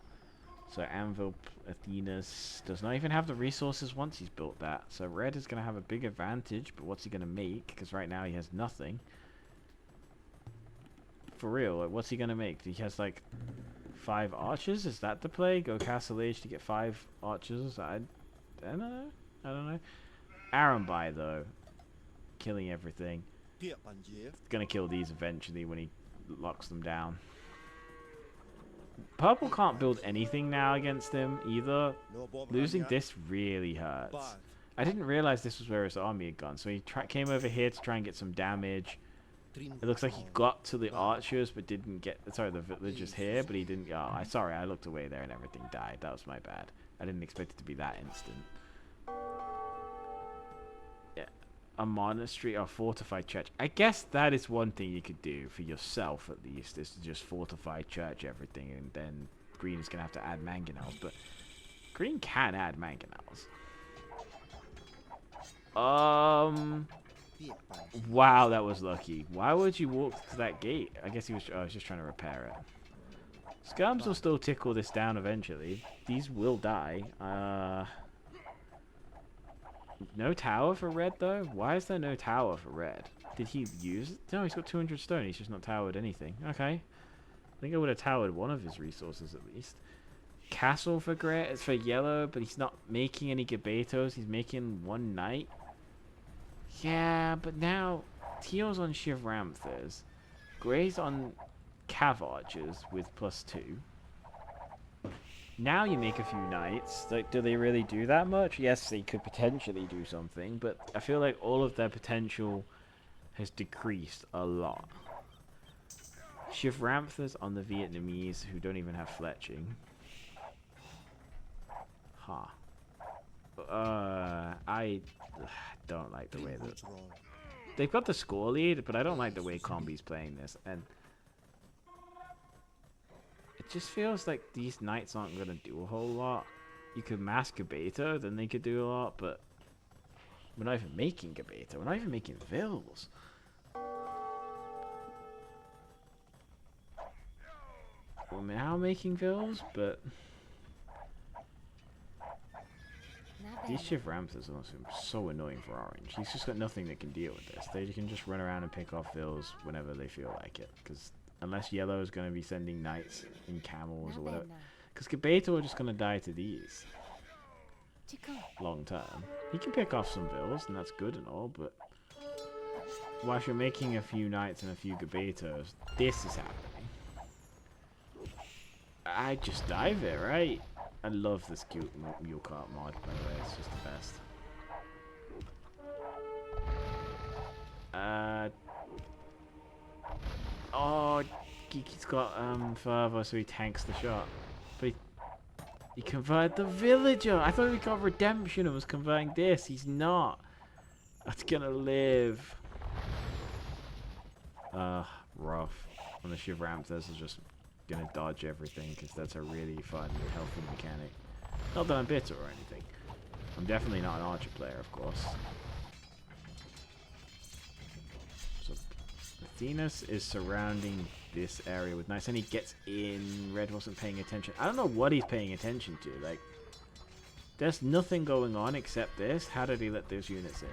So Anvil, Athena's does not even have the resources once he's built that. So red is going to have a big advantage, but what's he going to make? Because right now he has nothing. For real, like, what's he going to make? He has like 5 archers? Is that the play? Go Castle Age to get 5 archers? I don't know. I don't know. Arambai though. Killing everything. Gonna kill these eventually when he locks them down. Purple can't build anything now against him either. Losing this really hurts. I didn't realize this was where his army had gone, so he came over here to try and get some damage. It looks like he got to the archers but didn't get... Sorry, the villagers here, but he didn't... Oh, sorry, I looked away there and everything died. That was my bad. I didn't expect it to be that instant. A monastery or fortified church. I guess that is one thing you could do for yourself at least, is to just fortify church everything, and then green is going to have to add mangonels, but green can add mangonels. Wow, that was lucky. Why would you walk to that gate? I guess he was just trying to repair it. Scums will still tickle this down eventually. These will die. No tower for red, though? Why is there no tower for red? Did he use it? No, he's got 200 stone. He's just not towered anything. Okay. I think I would have towered one of his resources, at least. Castle for gray. It's for yellow, but he's not making any Gabetos. He's making 1 knight. Yeah, but now Teal's on Shivramthas, Grey's on Cav Archers with +2. Now you make a few knights. Like, do they really do that much? Yes, they could potentially do something, but I feel like all of their potential has decreased a lot. Shivramthas on the Vietnamese who don't even have fletching. Huh. I don't like the way that they've got the score lead, but I don't like the way Combi's playing this, and it just feels like these knights aren't gonna do a whole lot. You could mass Gabeto, then they could do a lot, but we're not even making Gabeto. We're not even making Vils. We're now making Vils, but these Shivramthas are so annoying for Orange. He's just got nothing that can deal with this. They can just run around and pick off Vils whenever they feel like it. Because unless Yellow is going to be sending knights in camels or whatever. Because Gabeto are just going to die to these. Long term. He can pick off some Vils, and that's good and all, but whilst you're making a few knights and a few Gabetos, this is happening. I just dive it, right? I love this cute mule cart mod, by the way. It's just the best. Oh, Geeky's got fervor, so he tanks the shot. But he converted the villager. I thought we got redemption and was converting this. He's not. That's gonna live. Rough. And the Shivramthas is just gonna dodge everything because that's a really fun, healthy mechanic. Not that I'm bitter or anything. I'm definitely not an archer player, of course. So Athenas is surrounding this area with knights, and he gets in. Red wasn't paying attention. I don't know what he's paying attention to. Like, there's nothing going on except this. How did he let those units in?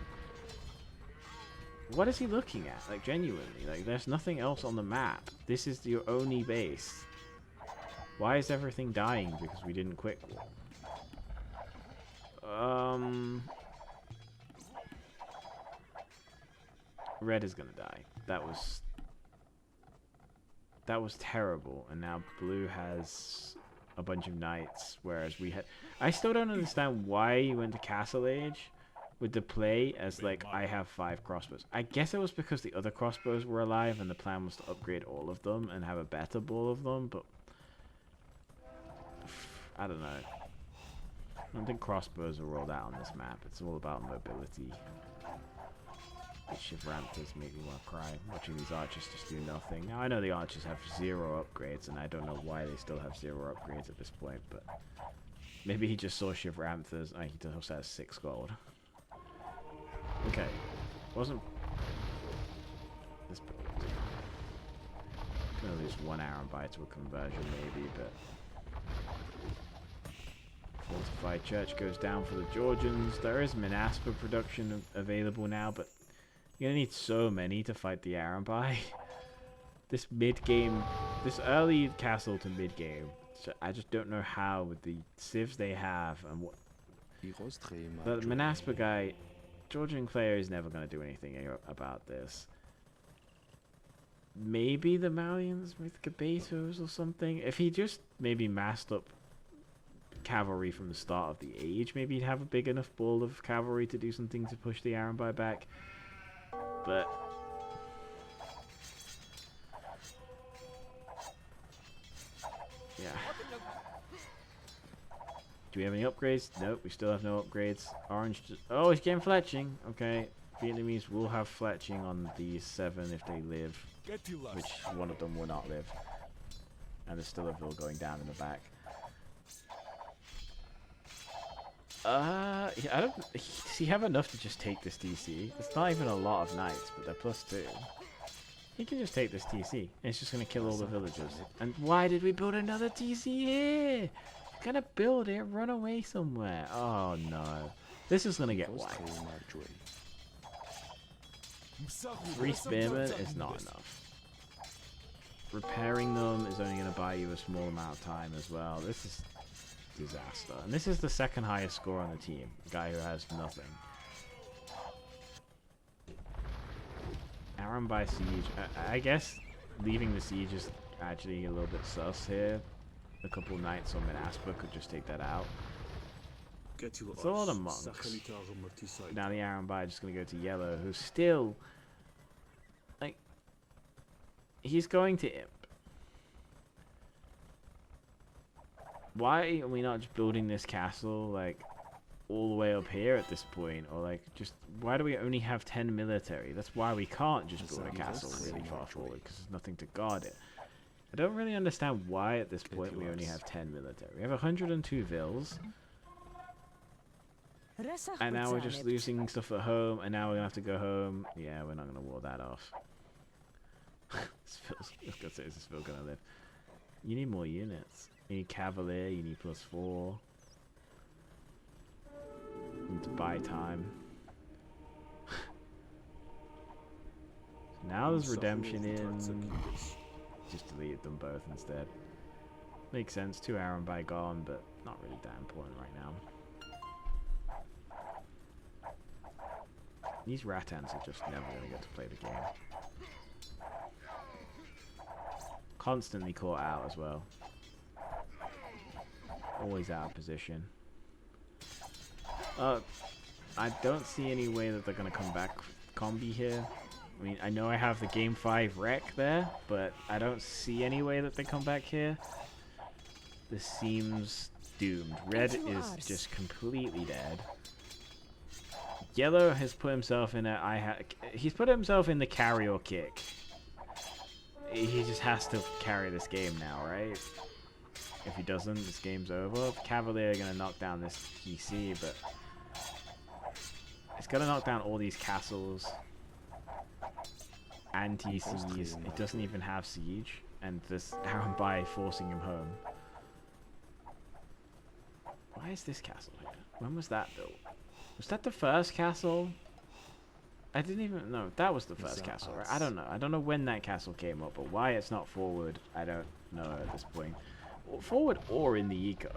What is he looking at? Like, genuinely. Like, there's nothing else on the map. This is your only base. Why is everything dying? Because we didn't quick wall. Red is gonna die. That was terrible. And now blue has a bunch of knights, whereas we had... I still don't understand why you went to Castle Age with the play as, like, I have 5 crossbows. I guess it was because the other crossbows were alive and the plan was to upgrade all of them and have a better ball of them, but I don't know. I don't think crossbows are rolled out on this map. It's all about mobility. The Shivramthas make me want to cry watching these archers just do nothing. Now I know the archers have 0 upgrades, and I don't know why they still have 0 upgrades at this point, but maybe he just saw Shivramthas. He also has 6 gold. Okay, wasn't this gonna lose 1 Iron Bite to a conversion maybe, but Fortified Church goes down for the Georgians. There is Minaspa production available now, but you're gonna need so many to fight the Iron Bite. This mid-game, this early castle to mid-game, so I just don't know how with the civs they have and what. The Minaspa guy, Georgian player is never going to do anything about this. Maybe the Malians with Gabetos or something. If he just maybe massed up cavalry from the start of the age, maybe he'd have a big enough ball of cavalry to do something to push the Iron Bar back. But yeah. Do we have any upgrades? Nope, we still have no upgrades. Orange just... Oh, he's getting fletching. Okay. Vietnamese will have fletching on these 7 if they live. Which one of them will not live. And there's still a Vil going down in the back. I don't... Does he have enough to just take this TC? It's not even a lot of knights, but they're +2. He can just take this TC. And it's just going to kill all the villagers. And why did we build another TC here? Gonna build it, run away somewhere. Oh no. This is gonna get whacked. 3 spearmen is not enough. Repairing them is only gonna buy you a small amount of time as well. This is disaster. And this is the 2nd highest score on the team. A guy who has nothing. Aram by siege. I guess leaving the siege is actually a little bit sus here. A couple knights on Menaspa could just take that out. It's a lot of monks. Now the Aram by just going to go to yellow, who's still... Like... He's going to imp. Why are we not just building this castle, like, all the way up here at this point? Or, like, just... Why do we only have 10 military? That's why we can't just build a castle really far forward, because there's nothing to guard it. I don't really understand why at this point we only have 10 military. We have 102 vills. And now we're just losing stuff at home, and now we're going to have to go home. Yeah, we're not going to wall that off. This feels... Is this Phil going to live? You need more units. You need Cavalier, you need +4. You need to buy time. So now there's redemption in. Just delete them both instead. Makes sense, 2 Aram by gone, but not really that important right now. These Rattans are just never going to get to play the game. Constantly caught out as well. Always out of position. I don't see any way that they're going to come back combi here. I mean, I know I have the game 5 wreck there, but I don't see any way that they come back here. This seems doomed. Red is just completely dead. Yellow has put himself in he's put himself in the carry or kick. He just has to carry this game now, right? If he doesn't, this game's over. Cavalier are going to knock down this TC, but it's going to knock down all these castles and TCs. It doesn't even have siege, and this Aram by forcing him home. Why is this castle here? When was that built? Was that the first castle? I didn't even know. That was the first castle, right? I don't know. I don't know when that castle came up, but why it's not forward, I don't know at this point. Well, forward or in the eco.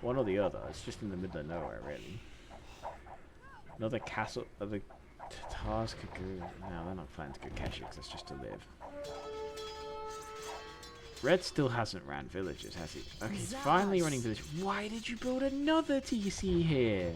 One or the other. It's just in the middle of nowhere, really. Another castle. Other Tatars could go. No, they're not planning to go Keshiks. That's just to live. Red still hasn't ran villages, has he? Okay, he's finally running villages. Why did you build another TC here?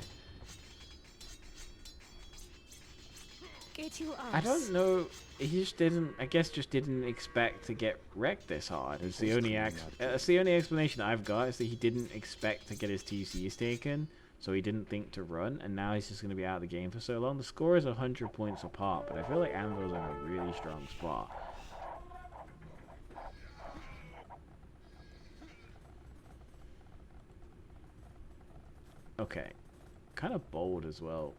I don't know. He just didn't. I guess just didn't expect to get wrecked this hard. It's the only that's the only explanation I've got. Is that he didn't expect to get his TCs taken, so he didn't think to run, and now he's just going to be out of the game for so long. The score is 100 points apart, but I feel like Anvil's in a really strong spot. Okay, kind of bold as well.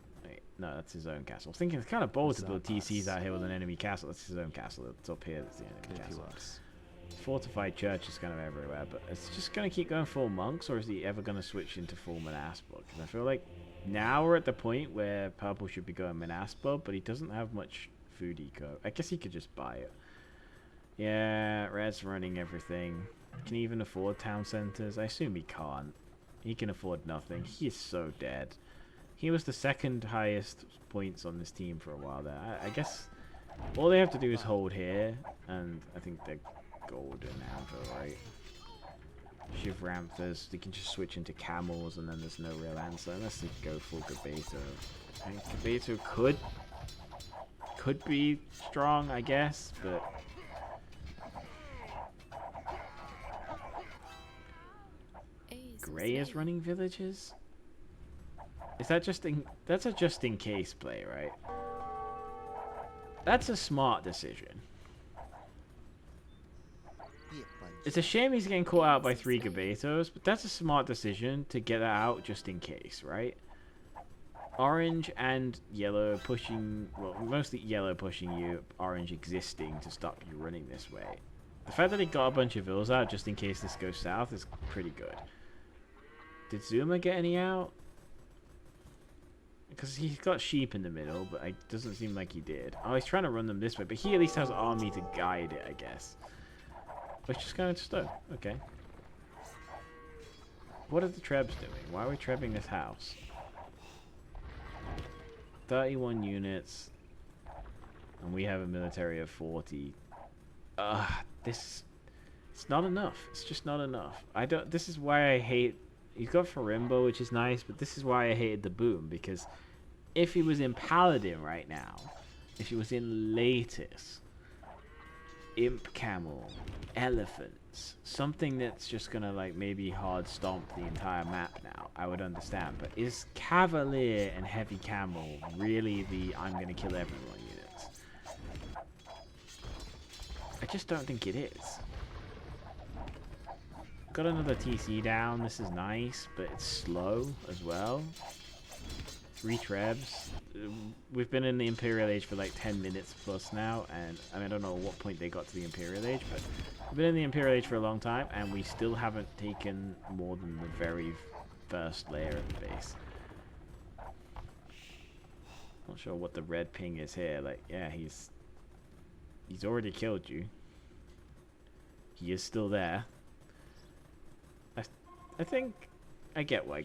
No, that's his own castle. I was thinking it's kind of bold to build TCs out here with an enemy castle. That's his own castle. It's up here. That's the enemy castle. Fortified church is kind of everywhere, but it's just going to keep going full monks, or is he ever going to switch into full Menaspa? Because I feel like now we're at the point where purple should be going Menaspa, but he doesn't have much food eco. I guess he could just buy it. Yeah, red's running everything. Can he even afford town centers? I assume he can't. He can afford nothing. He is so dead. He was the second highest points on this team for a while there. I guess all they have to do is hold here, and I think they're golden Anvil, right? Shiv Ramthers, they can just switch into camels, and then there's no real answer unless they go full Gabeto. And Gabeto could be strong, I guess, but Gray is running villages. Is that that's a just in case play, right? That's a smart decision. It's a shame he's getting caught out by 3 Gabetos, but that's a smart decision to get that out just in case, right? Orange and yellow pushing, well, mostly yellow pushing you, orange existing to stop you running this way. The fact that he got a bunch of vills out just in case this goes south is pretty good. Did Zuma get any out? Because he's got sheep in the middle, but it doesn't seem like he did. Oh, he's trying to run them this way, but he at least has army to guide it, I guess. Let's just go into stone. Okay. What are the Trebs doing? Why are we trebbing this house? 31 units. and we have a military of 40. This, it's not enough. It's just not enough. I don't. This is why I hate. He's got Farimbo, which is nice, but this is why I hated the boom, because if he was in Paladin right now, if he was in Lattice, Imp Camel, Elephants, something that's just gonna like maybe hard stomp the entire map now, I would understand. But is Cavalier and Heavy Camel really the I'm gonna kill everyone units? I just don't think it is. Got another TC down. This is nice, but it's slow as well. 3 trebs. We've been in the Imperial Age for like 10 minutes plus now, and I mean, I don't know at what point they got to the Imperial Age, but we've been in the Imperial Age for a long time, and we still haven't taken more than the very first layer of the base. Not sure what the red ping is here. Like, yeah, he's already killed you. He is still there. I think I get why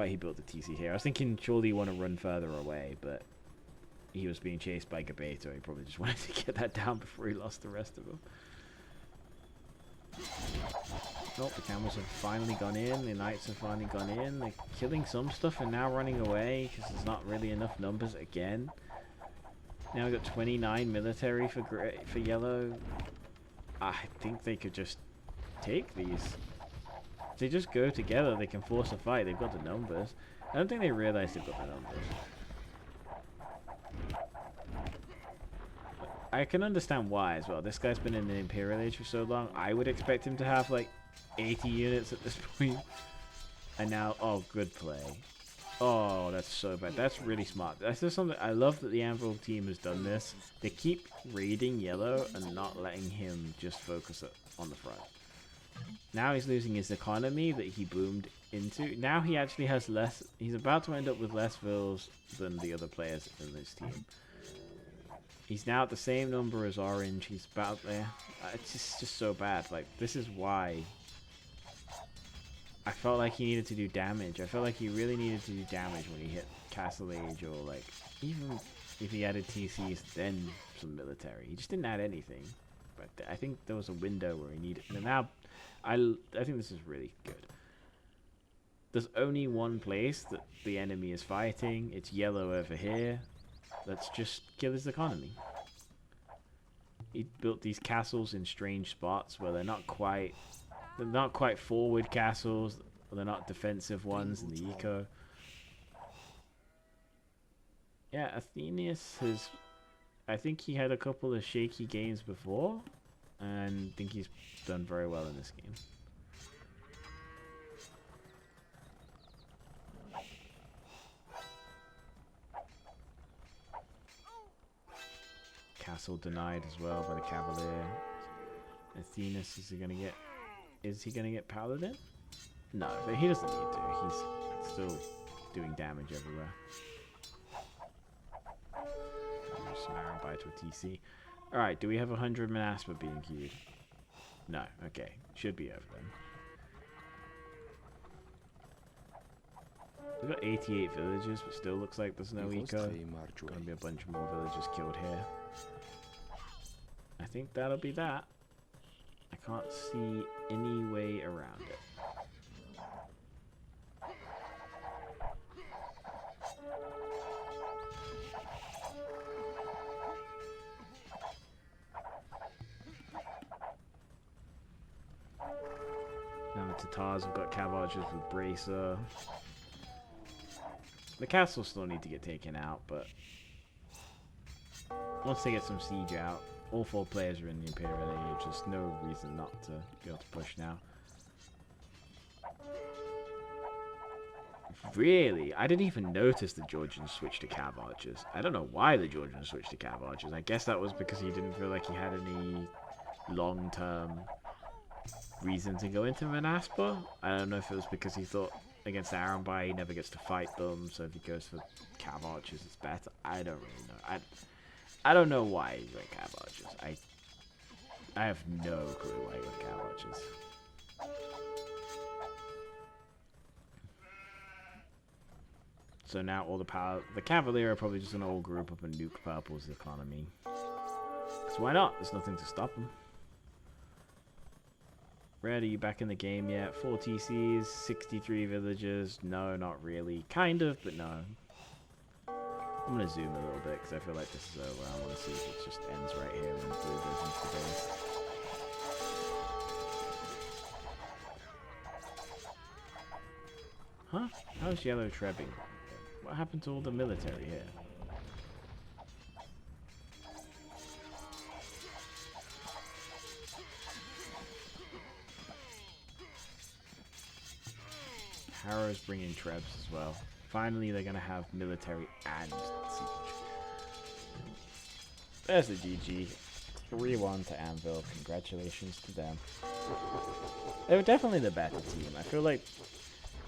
he built the TC here. I was thinking surely you want to run further away, but he was being chased by Gabeto. He probably just wanted to get that down before he lost the rest of them. Oh, the camels have finally gone in. The knights have finally gone in. They're killing some stuff and now running away because there's not really enough numbers again. Now we've got 29 military for yellow. I think they could just take these. If they just go together, they can force a fight. They've got the numbers. I don't think they realize they've got the numbers. I can understand why as well. This guy's been in the Imperial Age for so long. I would expect him to have like 80 units at this point. And now, oh, good play. Oh, that's so bad. That's really smart. That's just something I love that the Anvil team has done this. They keep raiding yellow and not letting him just focus on the front. Now he's losing his economy that he boomed into. Now he actually has less. He's about to end up with less vills than the other players in this team. He's now at the same number as Orange. He's about there. It's just so bad. Like, this is why I felt like he needed to do damage. I felt like he really needed to do damage when he hit Castle Age, or like even if he added TCs, then some military. He just didn't add anything. But I think there was a window where he needed. And now, I think this is really good. There's only one place that the enemy is fighting. It's yellow over here. Let's just kill his economy. He built these castles in strange spots where they're not quite forward castles. They're not defensive ones in the eco. Yeah, Athenius has. I think he had a couple of shaky games before, and I think he's done very well in this game. Castle denied as well by the Cavalier. Athenius, is he gonna get Paladin? No, but he doesn't need to. He's still doing damage everywhere. Snarl to a TC. Alright, do we have 100 Manaspa being queued? No, okay. Should be over then. We've got 88 villages, but still looks like there's no eco. Gonna be a bunch more villagers killed here. I think that'll be that. I can't see any way around it. Now the Tatars have got cav archers with Bracer. The castles still need to get taken out, but once they get some siege out, all 4 players are in the Imperial Age. There's no reason not to be able to push now. Really? I didn't even notice the Georgians switched to cav archers. I don't know why the Georgians switched to cav archers. I guess that was because he didn't feel like he had any long-term reason to go into Manaspa. I don't know if it was because he thought against Arambai he never gets to fight them, so if he goes for cav archers it's better. I don't really know. I don't know why he went cav archers. I have no clue why he went cav archers. So now all the Cavalier are probably just gonna all group up and nuke Purple's economy. Because why not? There's nothing to stop them. Red, are you back in the game yet? 4 TCs, 63 villagers. No, not really. Kind of, but no. I'm gonna zoom a little bit because I feel like this is over. I want to see if it just ends right here when blue goes into the base. Huh? How's yellow trebbing? What happened to all the military here? Harrow's bringing trebs as well. Finally, they're going to have military and siege. There's the GG. 3-1 to Anvil. Congratulations to them. They were definitely the better team. I feel like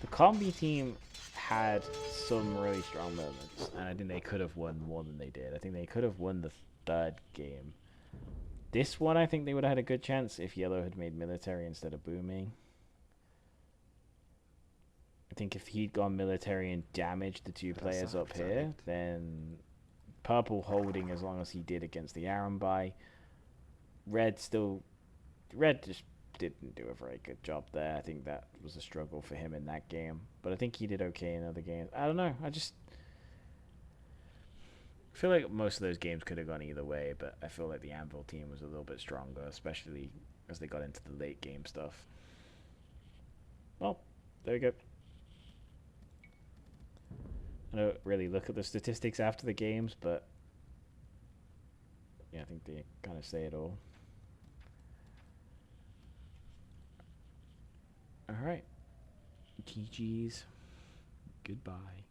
the Combi team had some really strong moments, and I think they could have won more than they did. I think they could have won the third game. This one, I think they would have had a good chance if Yellow had made military instead of booming. I think if he'd gone military and damaged the two players up here, then Purple holding as long as he did against the Aram buy. Red just didn't do a very good job there. I think that was a struggle for him in that game. But I think he did okay in other games. I don't know. I feel like most of those games could have gone either way, but I feel like the Anvil team was a little bit stronger, especially as they got into the late game stuff. Well, there you go. I don't really look at the statistics after the games, but yeah, I think they kind of say it all. All right. GG's. Goodbye.